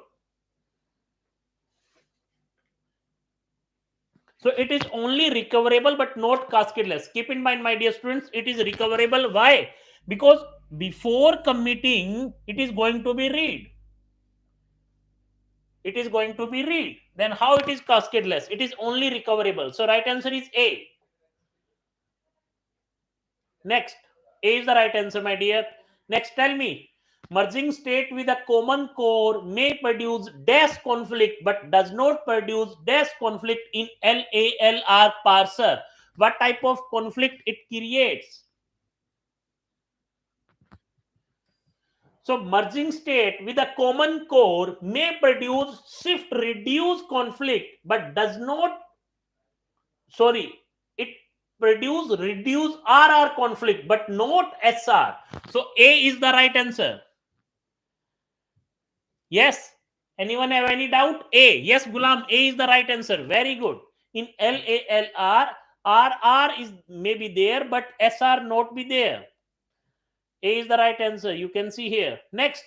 So it is only recoverable but not cascadeless. Keep in mind, my dear students, it is recoverable. Why? Because before committing, it is going to be read. It is going to be read. Then how it is cascadeless? It is only recoverable. So right answer is A. Next, A is the right answer, my dear. Next, tell me. Merging state with a common core may produce dash conflict but does not produce dash conflict in LALR parser. What type of conflict it creates? So merging state with a common core may produce shift reduce conflict but does not, it produce reduce RR conflict but not SR. So A is the right answer. Yes. Anyone have any doubt? A. Yes, Gulam. A is the right answer. Very good. In LALR, RR is maybe there, but SR not be there. A is the right answer. You can see here. Next,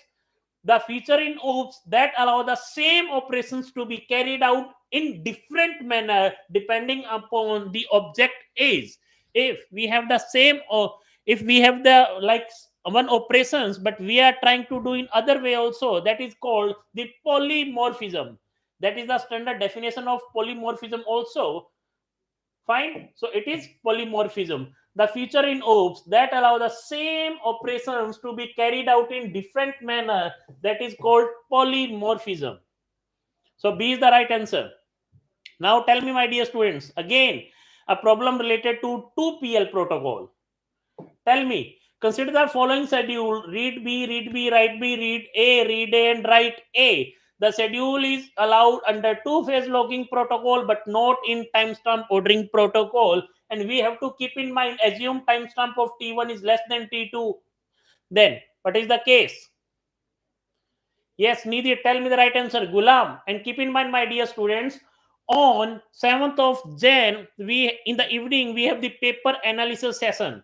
the feature in OOPS that allow the same operations to be carried out in different manner depending upon the object is. If we have the same, or if we have the like one operations, but we are trying to do in other way also, that is called the polymorphism. That is the standard definition of polymorphism also. Fine. So it is polymorphism. The feature in OOPS that allow the same operations to be carried out in different manner, that is called polymorphism. So B is the right answer. Now tell me, my dear students, again a problem related to 2PL protocol. Tell me, consider the following schedule: read B, write B, read A, and write A. The schedule is allowed under two-phase logging protocol but not in timestamp ordering protocol. And we have to keep in mind, assume timestamp of T1 is less than T2. Then what is the case? Yes, Nidhi, tell me the right answer. Gulam. And keep in mind, my dear students, on 7th of Jan, we in the evening we have the paper analysis session.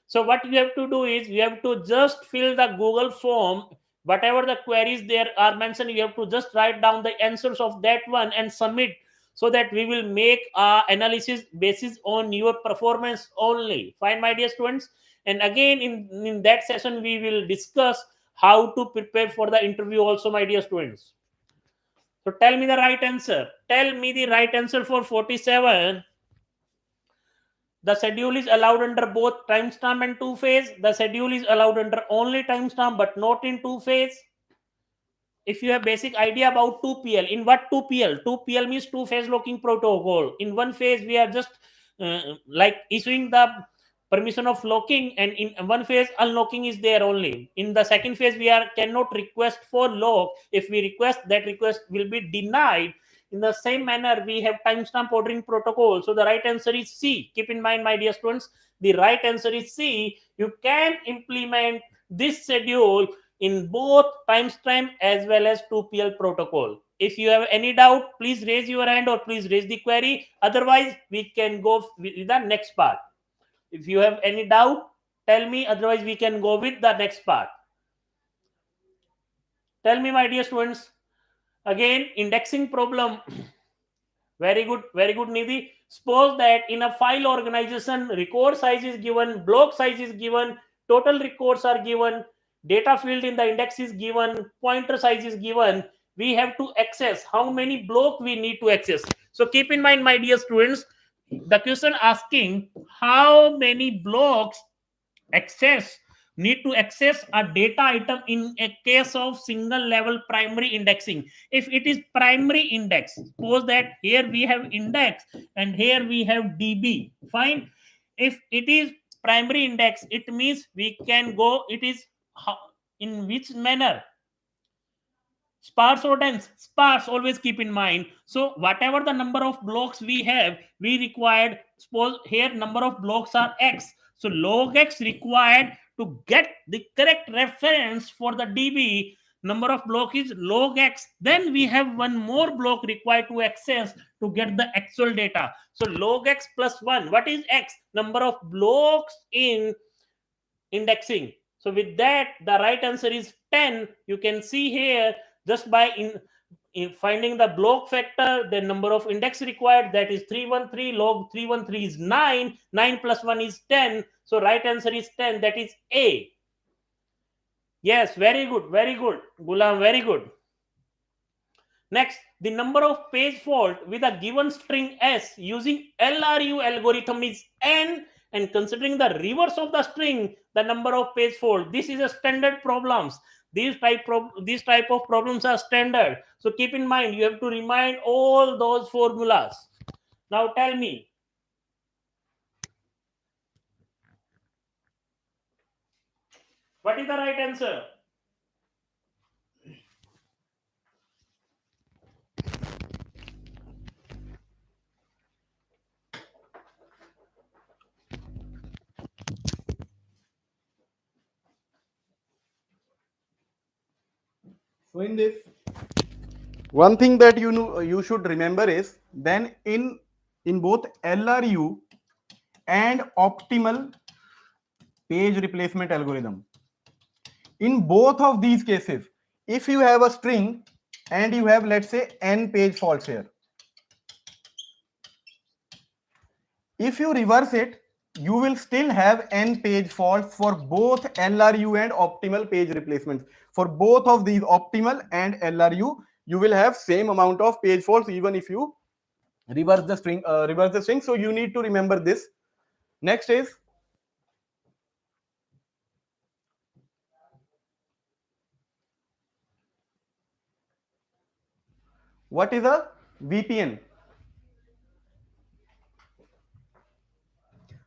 So what you have to do is you have to just fill the Google form. Whatever the queries there are mentioned, you have to just write down the answers of that one and submit, so that we will make analysis basis on your performance only. Fine, my dear students. And again, in that session, we will discuss how to prepare for the interview also, my dear students. So tell me the right answer. Tell me the right answer for 47. The schedule is allowed under both timestamp and two-phase. The schedule is allowed under only timestamp but not in two-phase. If you have basic idea about 2PL, in what 2PL? 2PL means two-phase locking protocol. In one phase, we are just like issuing the permission of locking, and in one phase, unlocking is there only. In the second phase, we are cannot request for lock. If we request, that request will be denied. In the same manner, we have timestamp ordering protocol. So the right answer is C. Keep in mind, my dear students, the right answer is C. You can implement this schedule in both timestamp as well as 2PL protocol. If you have any doubt, please raise your hand or please raise the query. Otherwise, we can go with the next part. If you have any doubt, tell me. Otherwise, we can go with the next part. Tell me, my dear students. Again, indexing problem. Very good, Nidhi. Suppose that in a file organization, record size is given, block size is given, total records are given, data field in the index is given, pointer size is given. We have to access how many block we need to access. So keep in mind, my dear students, the question asking how many blocks access need to access a data item in a case of single level primary indexing. If it is primary index, suppose that here we have index and here we have db, fine. If it is primary index, it means we can go, it is in which manner, sparse or dense? Sparse, always keep in mind. So whatever the number of blocks we have, we required, suppose here number of blocks are x, so log x required to get the correct reference for the db. Number of block is log x, then we have one more block required to access to get the actual data. So log x plus 1, what is x? Number of blocks in indexing. So with that, the right answer is 10. You can see here, just by in finding the block factor, the number of index required, that is 313. Log 313 is 9. 9 plus 1 is 10. So right answer is 10. That is A. Yes, very good, Gulam, very good. Next, the number of page fault with a given string S using LRU algorithm is n, and considering the reverse of the string, the number of page fault. This is a standard problems. These type of problems are standard. So keep in mind, you have to remind all those formulas. Now tell me, what is the right answer? So in this, one thing that you should remember is, then in both LRU and optimal page replacement algorithm, in both of these cases, if you have a string and you have, let's say, n page faults here, if you reverse it, you will still have n page faults for both LRU and optimal page replacements. For both of these, optimal and LRU, you will have same amount of page faults even if you reverse the string. So you need to remember this. Next is, what is a VPN?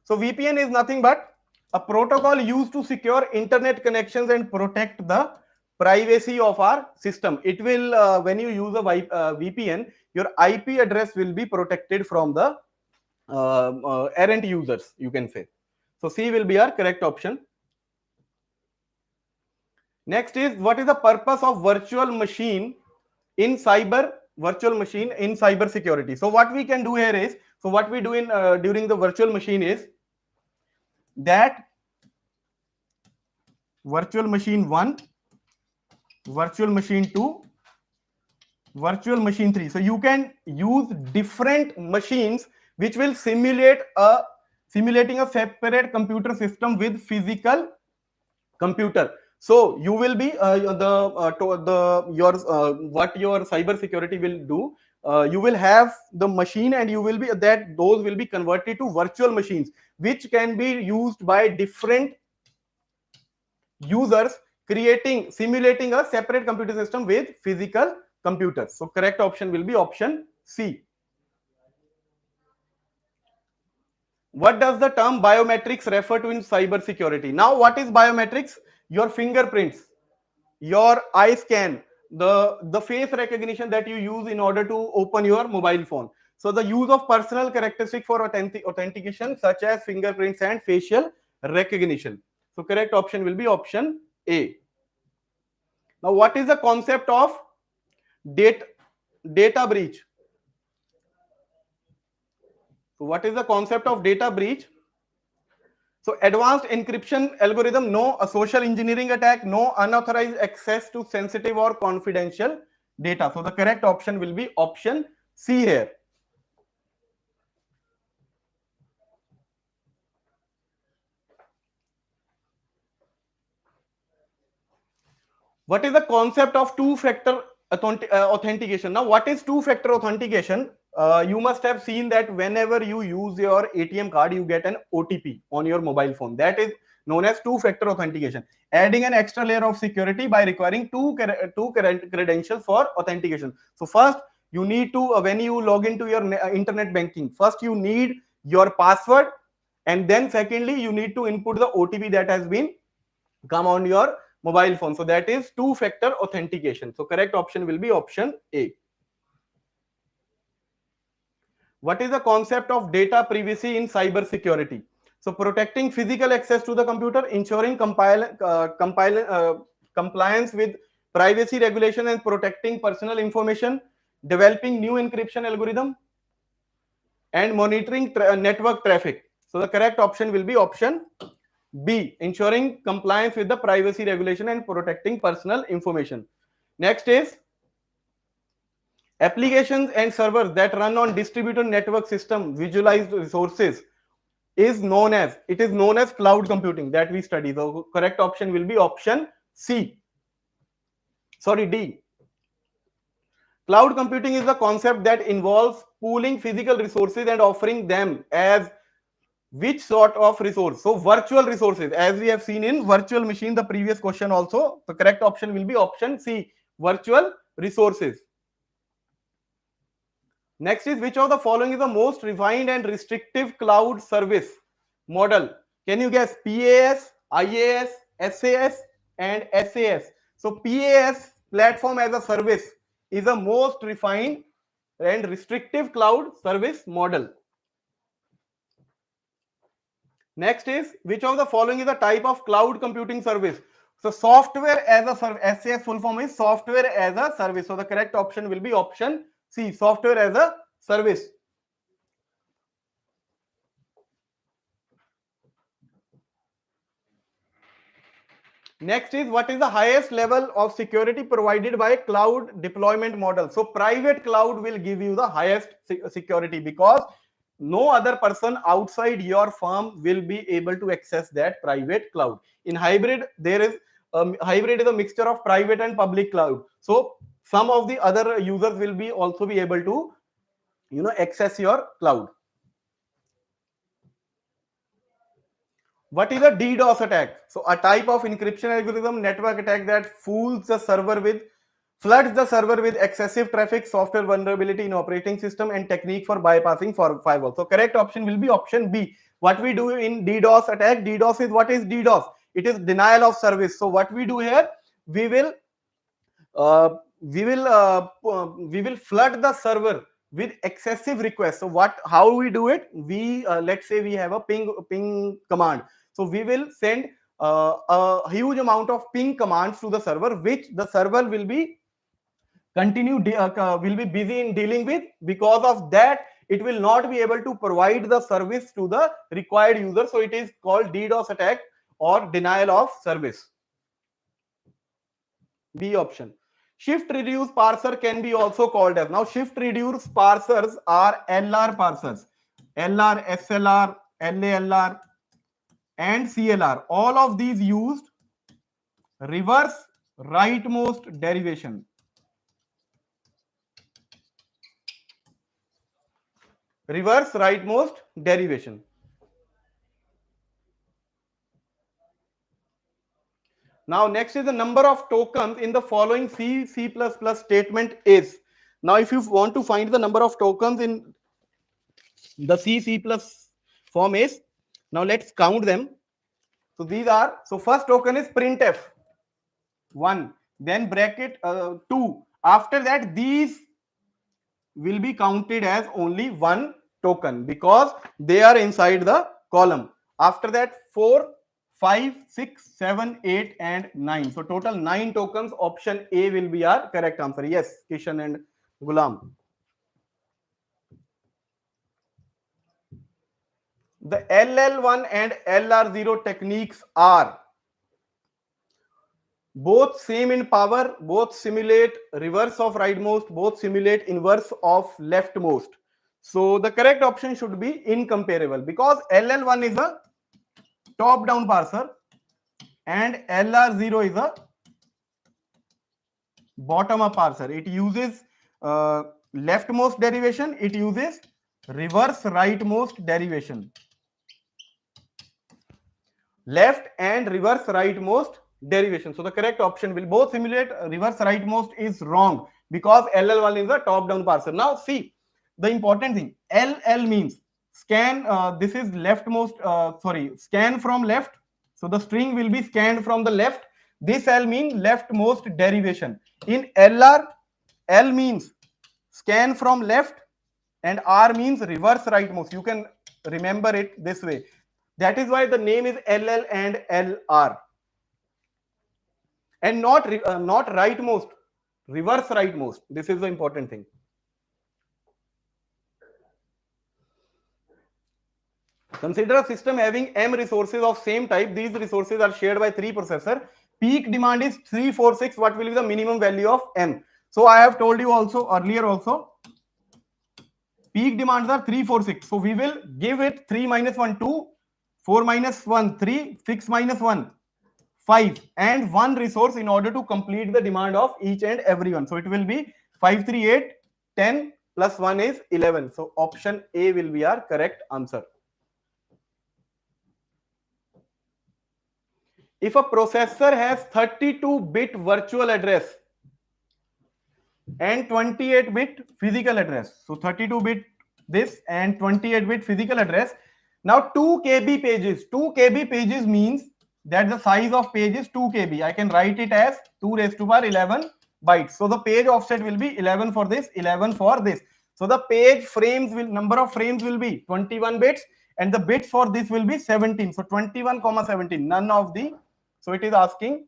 So VPN is nothing but a protocol used to secure internet connections and protect the privacy of our system. It will, when you use a VPN, your IP address will be protected from the errant users, you can say. So C will be our correct option. Next is, what is the purpose of virtual machine in cyber security? So what we can do here is, so what we do in during the virtual machine is that virtual machine 1, virtual machine 2, virtual machine 3. So you can use different machines which will simulating a separate computer system with physical computer. So you will be what your cyber security will do, you will have the machine and you will be that those will be converted to virtual machines which can be used by different users, simulating a separate computer system with physical computers. So correct option will be option C. What does the term biometrics refer to in cyber security? Now, what is biometrics? Your fingerprints, your eye scan, the face recognition that you use in order to open your mobile phone. So the use of personal characteristics for authentication such as fingerprints and facial recognition. So correct option will be option A. Now, what is the concept of data breach? So what is the concept of data breach? So advanced encryption algorithm, no. A social engineering attack, no. Unauthorized access to sensitive or confidential data. So the correct option will be option C here. What is the concept of two-factor authentication? Now, what is two-factor authentication? You must have seen that whenever you use your ATM card, you get an OTP on your mobile phone. That is known as two-factor authentication. Adding an extra layer of security by requiring two credentials for authentication. So first, you need to, when you log into your internet banking, first you need your password, and then secondly, you need to input the OTP that has been come on your mobile phone. So that is two-factor authentication. So correct option will be option A. What is the concept of data privacy in cyber security? So protecting physical access to the computer, ensuring compliance with privacy regulation and protecting personal information, developing new encryption algorithm, and monitoring network traffic. So the correct option will be option B, ensuring compliance with the privacy regulation and protecting personal information. Next is applications and servers that run on distributed network system visualized resources is known as, it is known as cloud computing that we study. The correct option will be option C. Sorry, D. Cloud computing is the concept that involves pooling physical resources and offering them as which sort of resource? So virtual resources, as we have seen in virtual machine, the previous question also, the correct option will be option C, virtual resources. Next is, which of the following is the most refined and restrictive cloud service model? Can you guess? PaaS, IaaS, SaaS, and SaaS. So PaaS, platform as a service, is the most refined and restrictive cloud service model. Next is, which of the following is a type of cloud computing service? So software as a service, SAS full form is software as a service. So the correct option will be option C, software as a service. Next is, what is the highest level of security provided by cloud deployment model? So private cloud will give you the highest security, because no other person outside your firm will be able to access that private cloud. In hybrid, there is hybrid is a mixture of private and public cloud. So some of the other users will be also be able to access your cloud. What is a DDoS attack? So a type of encryption algorithm network attack that floods the server with excessive traffic, software vulnerability in operating system, and technique for bypassing firewall. So correct option will be option B. What we do in DDoS attack? DDoS is, what is DDoS? It is denial of service. So what we do here, we will flood the server with excessive requests. So how we do it? We let's say we have a ping command. So we will send a huge amount of ping commands to the server, which the server will be busy in dealing with. Because of that, it will not be able to provide the service to the required user. So it is called DDoS attack or denial of service. B option. Shift reduce parser can be also called as. Now shift reduce parsers are LR parsers. LR, SLR, LALR, and CLR. All of these used reverse rightmost derivation. Reverse rightmost derivation. Now next is the number of tokens in the following C statement is. Now if you want to find the number of tokens in the C form is, now let's count them. So these are, so first token is printf 1, then bracket 2. After that, these will be counted as only one token because they are inside the column. After that, 4, 5, 6, 7, 8, and 9. So total 9 tokens. Option A will be our correct answer. Yes, Kishan and Gulam. The LL1 and LR0 techniques are both same in power, both simulate reverse of rightmost, both simulate inverse of leftmost. So the correct option should be incomparable, because LL1 is a top down parser and LR0 is a bottom up parser. It uses leftmost derivation, it uses reverse rightmost derivation. Left and reverse rightmost derivation. So the correct option will both simulate reverse rightmost is wrong, because LL1 is a top down parser. Now see the important thing, LL means scan, this is leftmost, scan from left. So the string will be scanned from the left. This L means leftmost derivation. In LR, L means scan from left and R means reverse rightmost. You can remember it this way. That is why the name is LL and LR, and not rightmost, reverse rightmost. This is the important thing. Consider a system having m resources of same type. These resources are shared by 3 processors. Peak demand is 346. What will be the minimum value of m? So I have told you also earlier also, peak demands are 346. So we will give it 3 minus 1 2, 4 minus 1 3, 6 minus 1 5, and one resource in order to complete the demand of each and every one. So it will be 5 3 8 10 plus 1 is 11. So option A will be our correct answer. If a processor has 32-bit virtual address and 28-bit physical address, so 32-bit this and 28-bit physical address. Now 2 KB pages. 2 KB pages means that the size of page is 2 KB. I can write it as 2 raised to power 11 bytes. So the page offset will be 11 for this, 11 for this. So the page frames will, number of frames will be 21 bits, and the bits for this will be 17. So 21, 17. None of the, so it is asking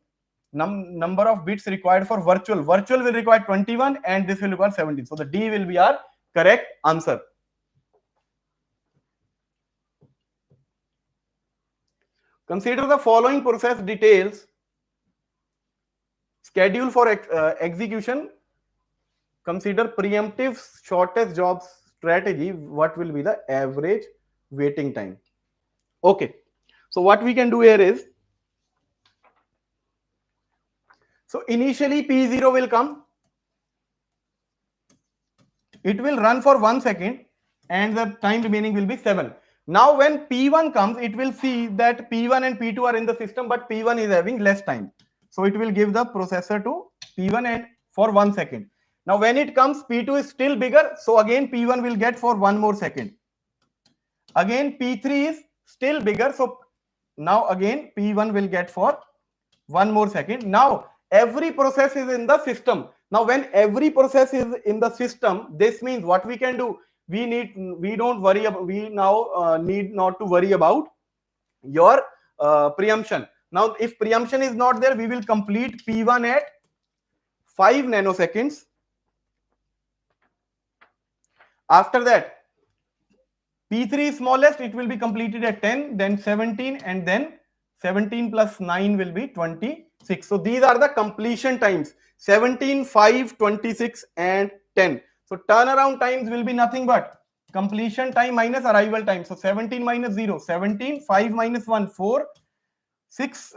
number of bits required for virtual. Virtual will require 21 and this will require 17. So the D will be our correct answer. Consider the following process details. Schedule for execution. Consider preemptive shortest jobs strategy. What will be the average waiting time? Okay. So what we can do here is, so initially P0 will come. It will run for 1 second and the time remaining will be 7. Now when P1 comes, it will see that P1 and P2 are in the system, but P1 is having less time. So it will give the processor to P1 and for 1 second. Now when it comes, P2 is still bigger. So again P1 will get for 1 more second. Again P3 is still bigger. So now again P1 will get for 1 more second. Now every process is in the system. Now when every process is in the system, this means what we can do, we need not to worry about your preemption. Now if preemption is not there, we will complete P1 at 5 nanoseconds. After that, P3 is smallest, it will be completed at 10, then 17, and then 17 plus 9 will be 26. So these are the completion times: 17, 5, 26, and 10. So turnaround times will be nothing but completion time minus arrival time. So 17 minus 0, 17, 5 minus 1, 4, 6,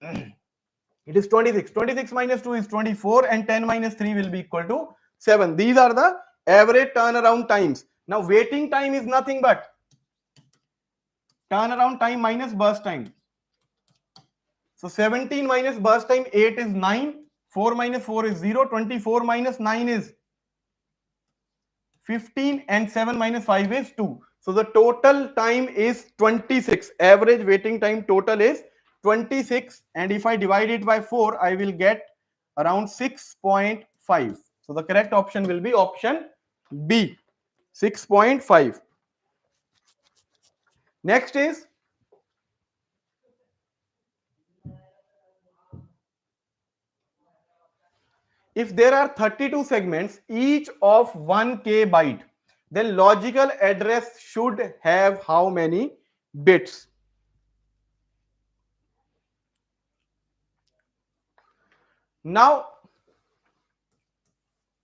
it is 26. 26 minus 2 is 24, and 10 minus 3 will be equal to 7. These are the average turnaround times. Now waiting time is nothing but turnaround time minus burst time. So 17 minus burst time, 8 is 9, 4 minus 4 is 0, 24 minus 9 is 15, and 7 minus 5 is 2. So the total time is 26. Average waiting time total is 26, and if I divide it by 4, I will get around 6.5. So the correct option will be option B, 6.5. Next is, if there are 32 segments, each of 1k byte, then logical address should have how many bits? Now,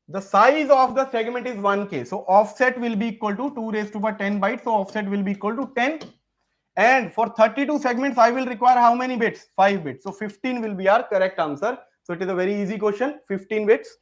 the size of the segment is 1k. So offset will be equal to 2 raised to power 10 bytes. So offset will be equal to 10. And for 32 segments, I will require how many bits? 5 bits. So 15 will be our correct answer. So it is a very easy question. 15 bits.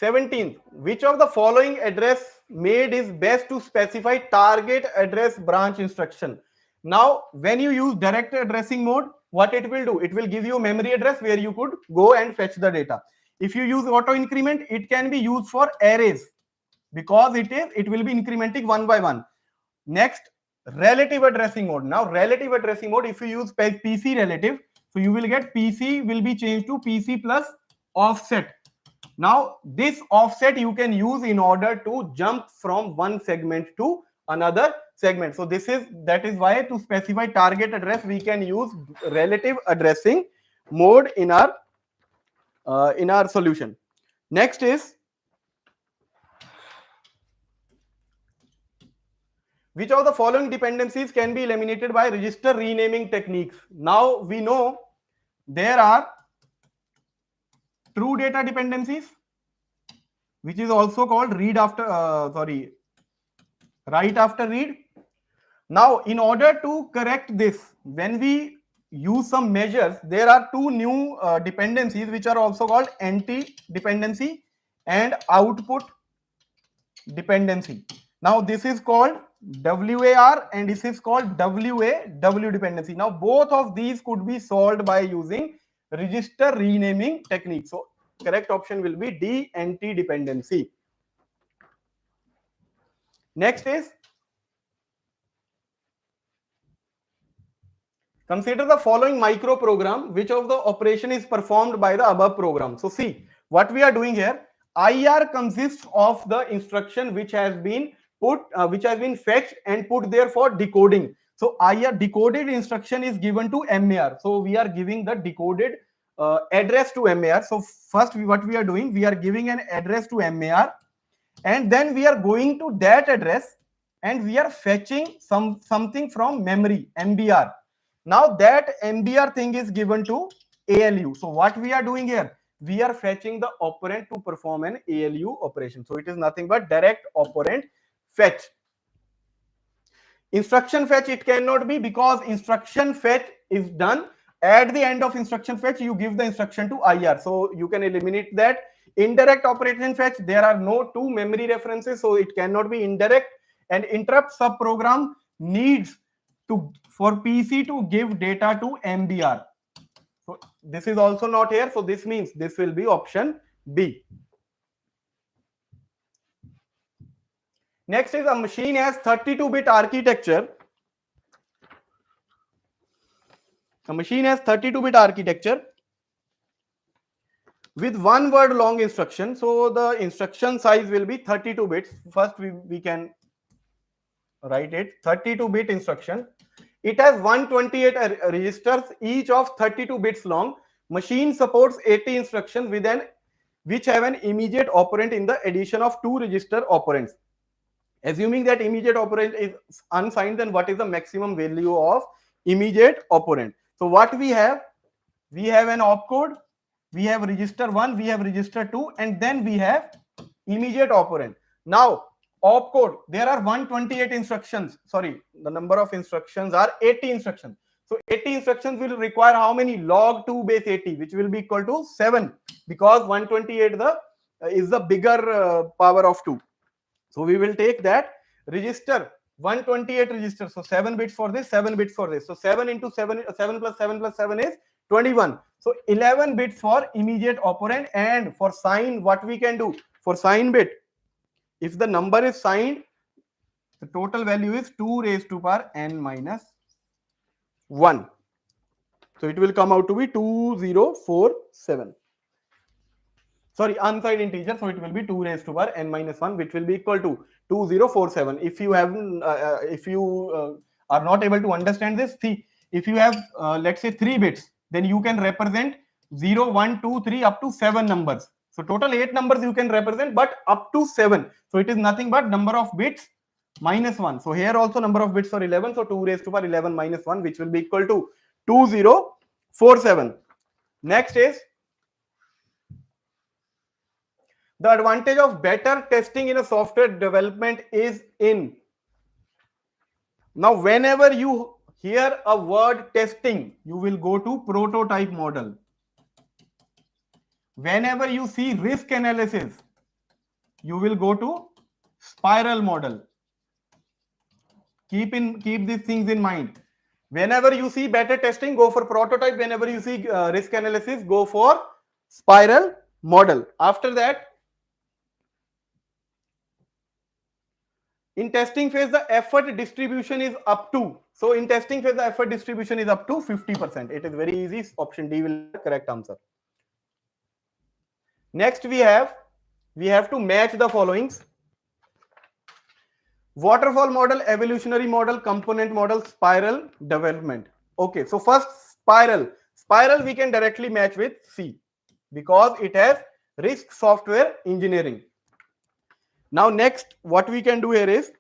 17th, which of the following address made is best to specify target address branch instruction? Now, when you use direct addressing mode, what it will do? It will give you a memory address where you could go and fetch the data. If you use auto increment, it can be used for arrays because it will be incrementing one by one. Next, relative addressing mode. Now, relative addressing mode, if you use PC relative, so you will get PC will be changed to PC plus offset. Now, this offset you can use in order to jump from one segment to another segment. So that is why to specify target address we can use relative addressing mode in our solution. Next is, which of the following dependencies can be eliminated by register renaming techniques? Now we know there are true data dependencies, which is also called write after read. Now, in order to correct this, when we use some measures, there are two new dependencies which are also called anti dependency and output dependency. Now, this is called WAR and this is called WAW dependency. Now, both of these could be solved by using register renaming technique. So, correct option will be D, anti dependency. Next is, consider the following micro program. Which of the operation is performed by the above program? So see what we are doing here. IR consists of the instruction which has been fetched and put there for decoding. So IR decoded instruction is given to MAR. So we are giving the decoded address to MAR. So first what we are doing, we are giving an address to MAR, and then we are going to that address and we are fetching something from memory, MBR. Now that MBR thing is given to ALU. So what we are doing here, we are fetching the operand to perform an ALU operation. So it is nothing but direct operand fetch. Instruction fetch it cannot be, because instruction fetch is done at the end of instruction fetch. You give the instruction to IR, so you can eliminate that. Indirect operation fetch, there are no two memory references, so it cannot be indirect. And interrupt subprogram needs for PC to give data to MBR. So this is also not here. So this means this will be option B. Next is, a machine has 32-bit architecture. A machine has 32-bit architecture with one word long instruction. So the instruction size will be 32 bits. First we can write it 32-bit instruction. It has 128 registers, each of 32 bits long. Machine supports 80 instructions which have an immediate operand in the addition of two register operands. Assuming that immediate operand is unsigned, then what is the maximum value of immediate operand? So what we have an opcode, we have register 1, we have register 2, and then we have immediate operand. Now opcode, there are 128 instructions. Sorry, the number of instructions are 80 instructions. So 80 instructions will require how many? Log 2 base 80, which will be equal to 7, because 128 is the bigger power of 2. So we will take that register 128 registers. So 7 bits for this, 7 bits for this. So 7 into 7, 7 plus 7 plus 7 is 21. So 11 bits for immediate operand. And for sign, what we can do? For sign bit, if the number is signed, the total value is 2 raised to power n minus 1. So it will come out to be 2047. Sorry, unsigned integer, so it will be 2 raised to power n minus 1, which will be equal to 2047. If you haven't, if you are not able to understand this, see, if you have let's say 3 bits, then you can represent 0, 1, 2, 3 up to 7 numbers. So total 8 numbers you can represent, but up to 7. So it is nothing but number of bits minus 1. So here also number of bits are 11. So 2 raised to power 11 minus 1, which will be equal to 2047. Next is the advantage of better testing in a software development is in. Now, whenever you hear a word testing, you will go to prototype model. Whenever you see risk analysis, you will go to spiral model. Keep these things in mind. Whenever you see beta testing, go for prototype. Whenever you see risk analysis, go for spiral model. After that, in testing phase, the effort distribution is up to. So in testing phase, the effort distribution is up to 50%. It is very easy. Option D will be the correct answer. Next, we have to match the followings: waterfall model, evolutionary model, component model, spiral, development. Okay, so first spiral. Spiral we can directly match with C because it has risk software engineering. Now next, what we can do here is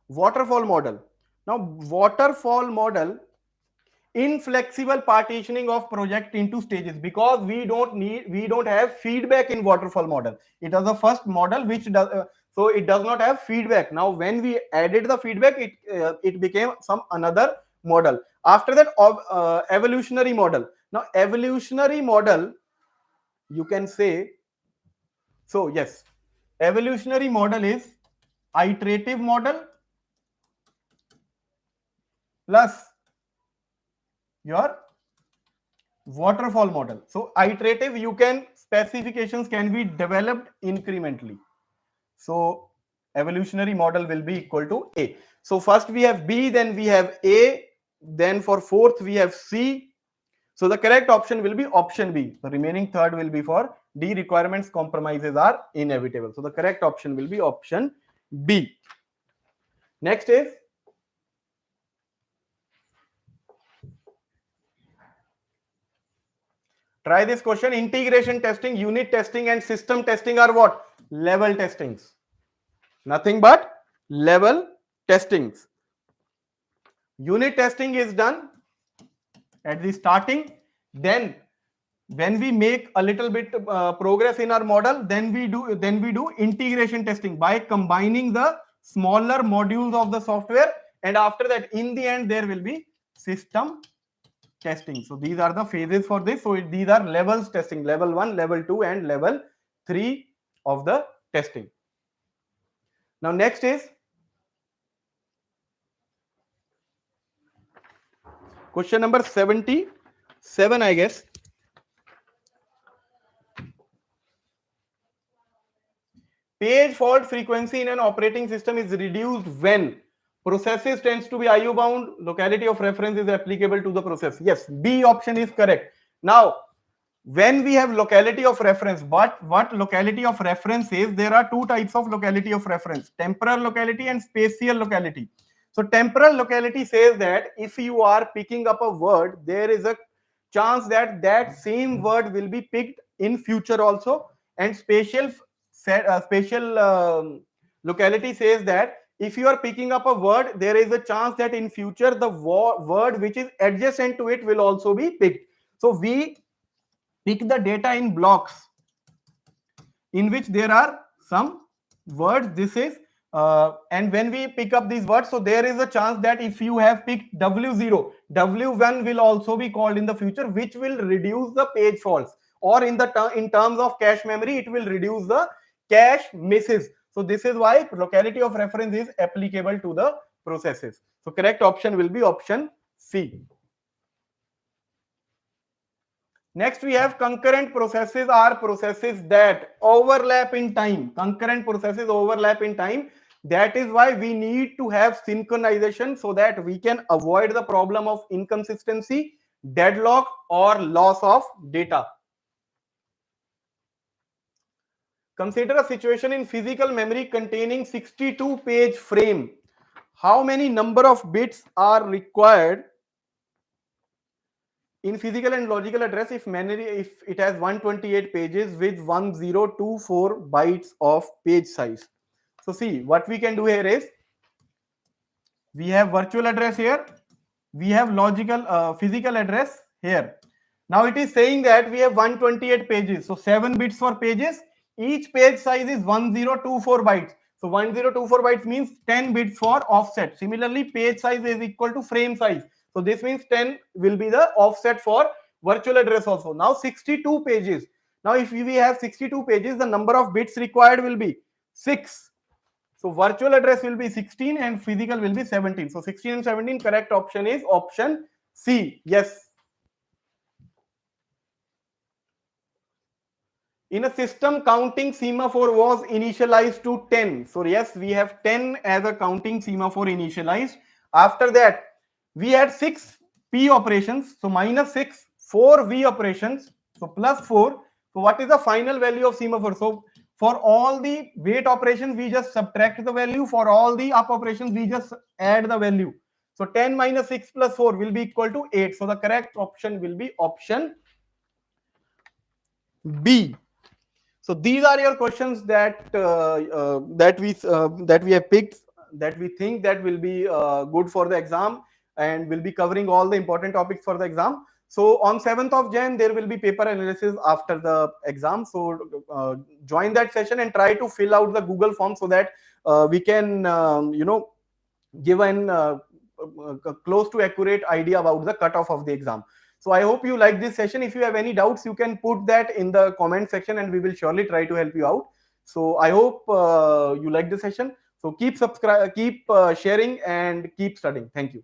waterfall model. Now waterfall model, inflexible partitioning of project into stages, because we don't have feedback in waterfall model. It was the first model which does so it does not have feedback. Now when we added the feedback, it became some another model. After that, evolutionary model. Now evolutionary model, you can say, so yes, evolutionary model is iterative model plus your waterfall model. So iterative, you can specifications can be developed incrementally. So evolutionary model will be equal to A. So first we have B, then we have A, then for fourth we have C. So the correct option will be option B. The remaining third will be for D. Requirements compromises are inevitable. So the correct option will be option B. Next is try this question. Integration testing, unit testing, and system testing are what? Level testings. Nothing but level testings. Unit testing is done at the starting. Then when we make a little bit progress in our model, then we do integration testing by combining the smaller modules of the software. And after that, in the end, there will be system testing. So these are the phases for this. So these are levels testing: level 1, level 2, and level 3 of the testing. Now next is question number 77, I guess. Page fault frequency in an operating system is reduced when processes tends to be IO bound, locality of reference is applicable to the process. Yes, B option is correct. Now when we have locality of reference, but what locality of reference is, there are two types of locality of reference: temporal locality and spatial locality. So temporal locality says that if you are picking up a word, there is a chance that that same word will be picked in future also. And spatial locality says that if you are picking up a word, there is a chance that in future the word which is adjacent to it will also be picked. So we pick the data in blocks in which there are some words. This is and when we pick up these words, so there is a chance that if you have picked W0, W1 will also be called in the future, which will reduce the page faults, or in terms of cache memory, it will reduce the cache misses. So this is why locality of reference is applicable to the processes. So correct option will be option C. Next, we have concurrent processes are processes that overlap in time. Concurrent processes overlap in time. That is why we need to have synchronization so that we can avoid the problem of inconsistency, deadlock, or loss of data. Consider a situation in physical memory containing 62-page frame. How many number of bits are required in physical and logical address, if it has 128 pages with 1024 bytes of page size. So see, what we can do here is, we have virtual address here, we have physical address here. Now it is saying that we have 128 pages, so 7 bits for pages. Each page size is 1024 bytes. So 1024 bytes means 10 bits for offset. Similarly, page size is equal to frame size. So this means 10 will be the offset for virtual address also. Now 62 pages. Now if we have 62 pages, the number of bits required will be 6. So virtual address will be 16 and physical will be 17. So 16 and 17, correct option is option C. Yes. In a system, counting semaphore was initialized to 10. So yes, we have 10 as a counting semaphore initialized. After that, we had 6 P operations. So minus 6, 4 V operations. So plus 4. So what is the final value of semaphore? So for all the wait operations, we just subtract the value. For all the up operations, we just add the value. So 10 minus 6 plus 4 will be equal to 8. So the correct option will be option B. So these are your questions that we have picked, that we think that will be good for the exam and will be covering all the important topics for the exam. So on 7th of Jan, there will be paper analysis after the exam. So join that session and try to fill out the Google form so that we can give an close to accurate idea about the cutoff of the exam. So I hope you like this session. If you have any doubts, you can put that in the comment section and we will surely try to help you out. So I hope you like the session. So keep sharing and keep studying. Thank you.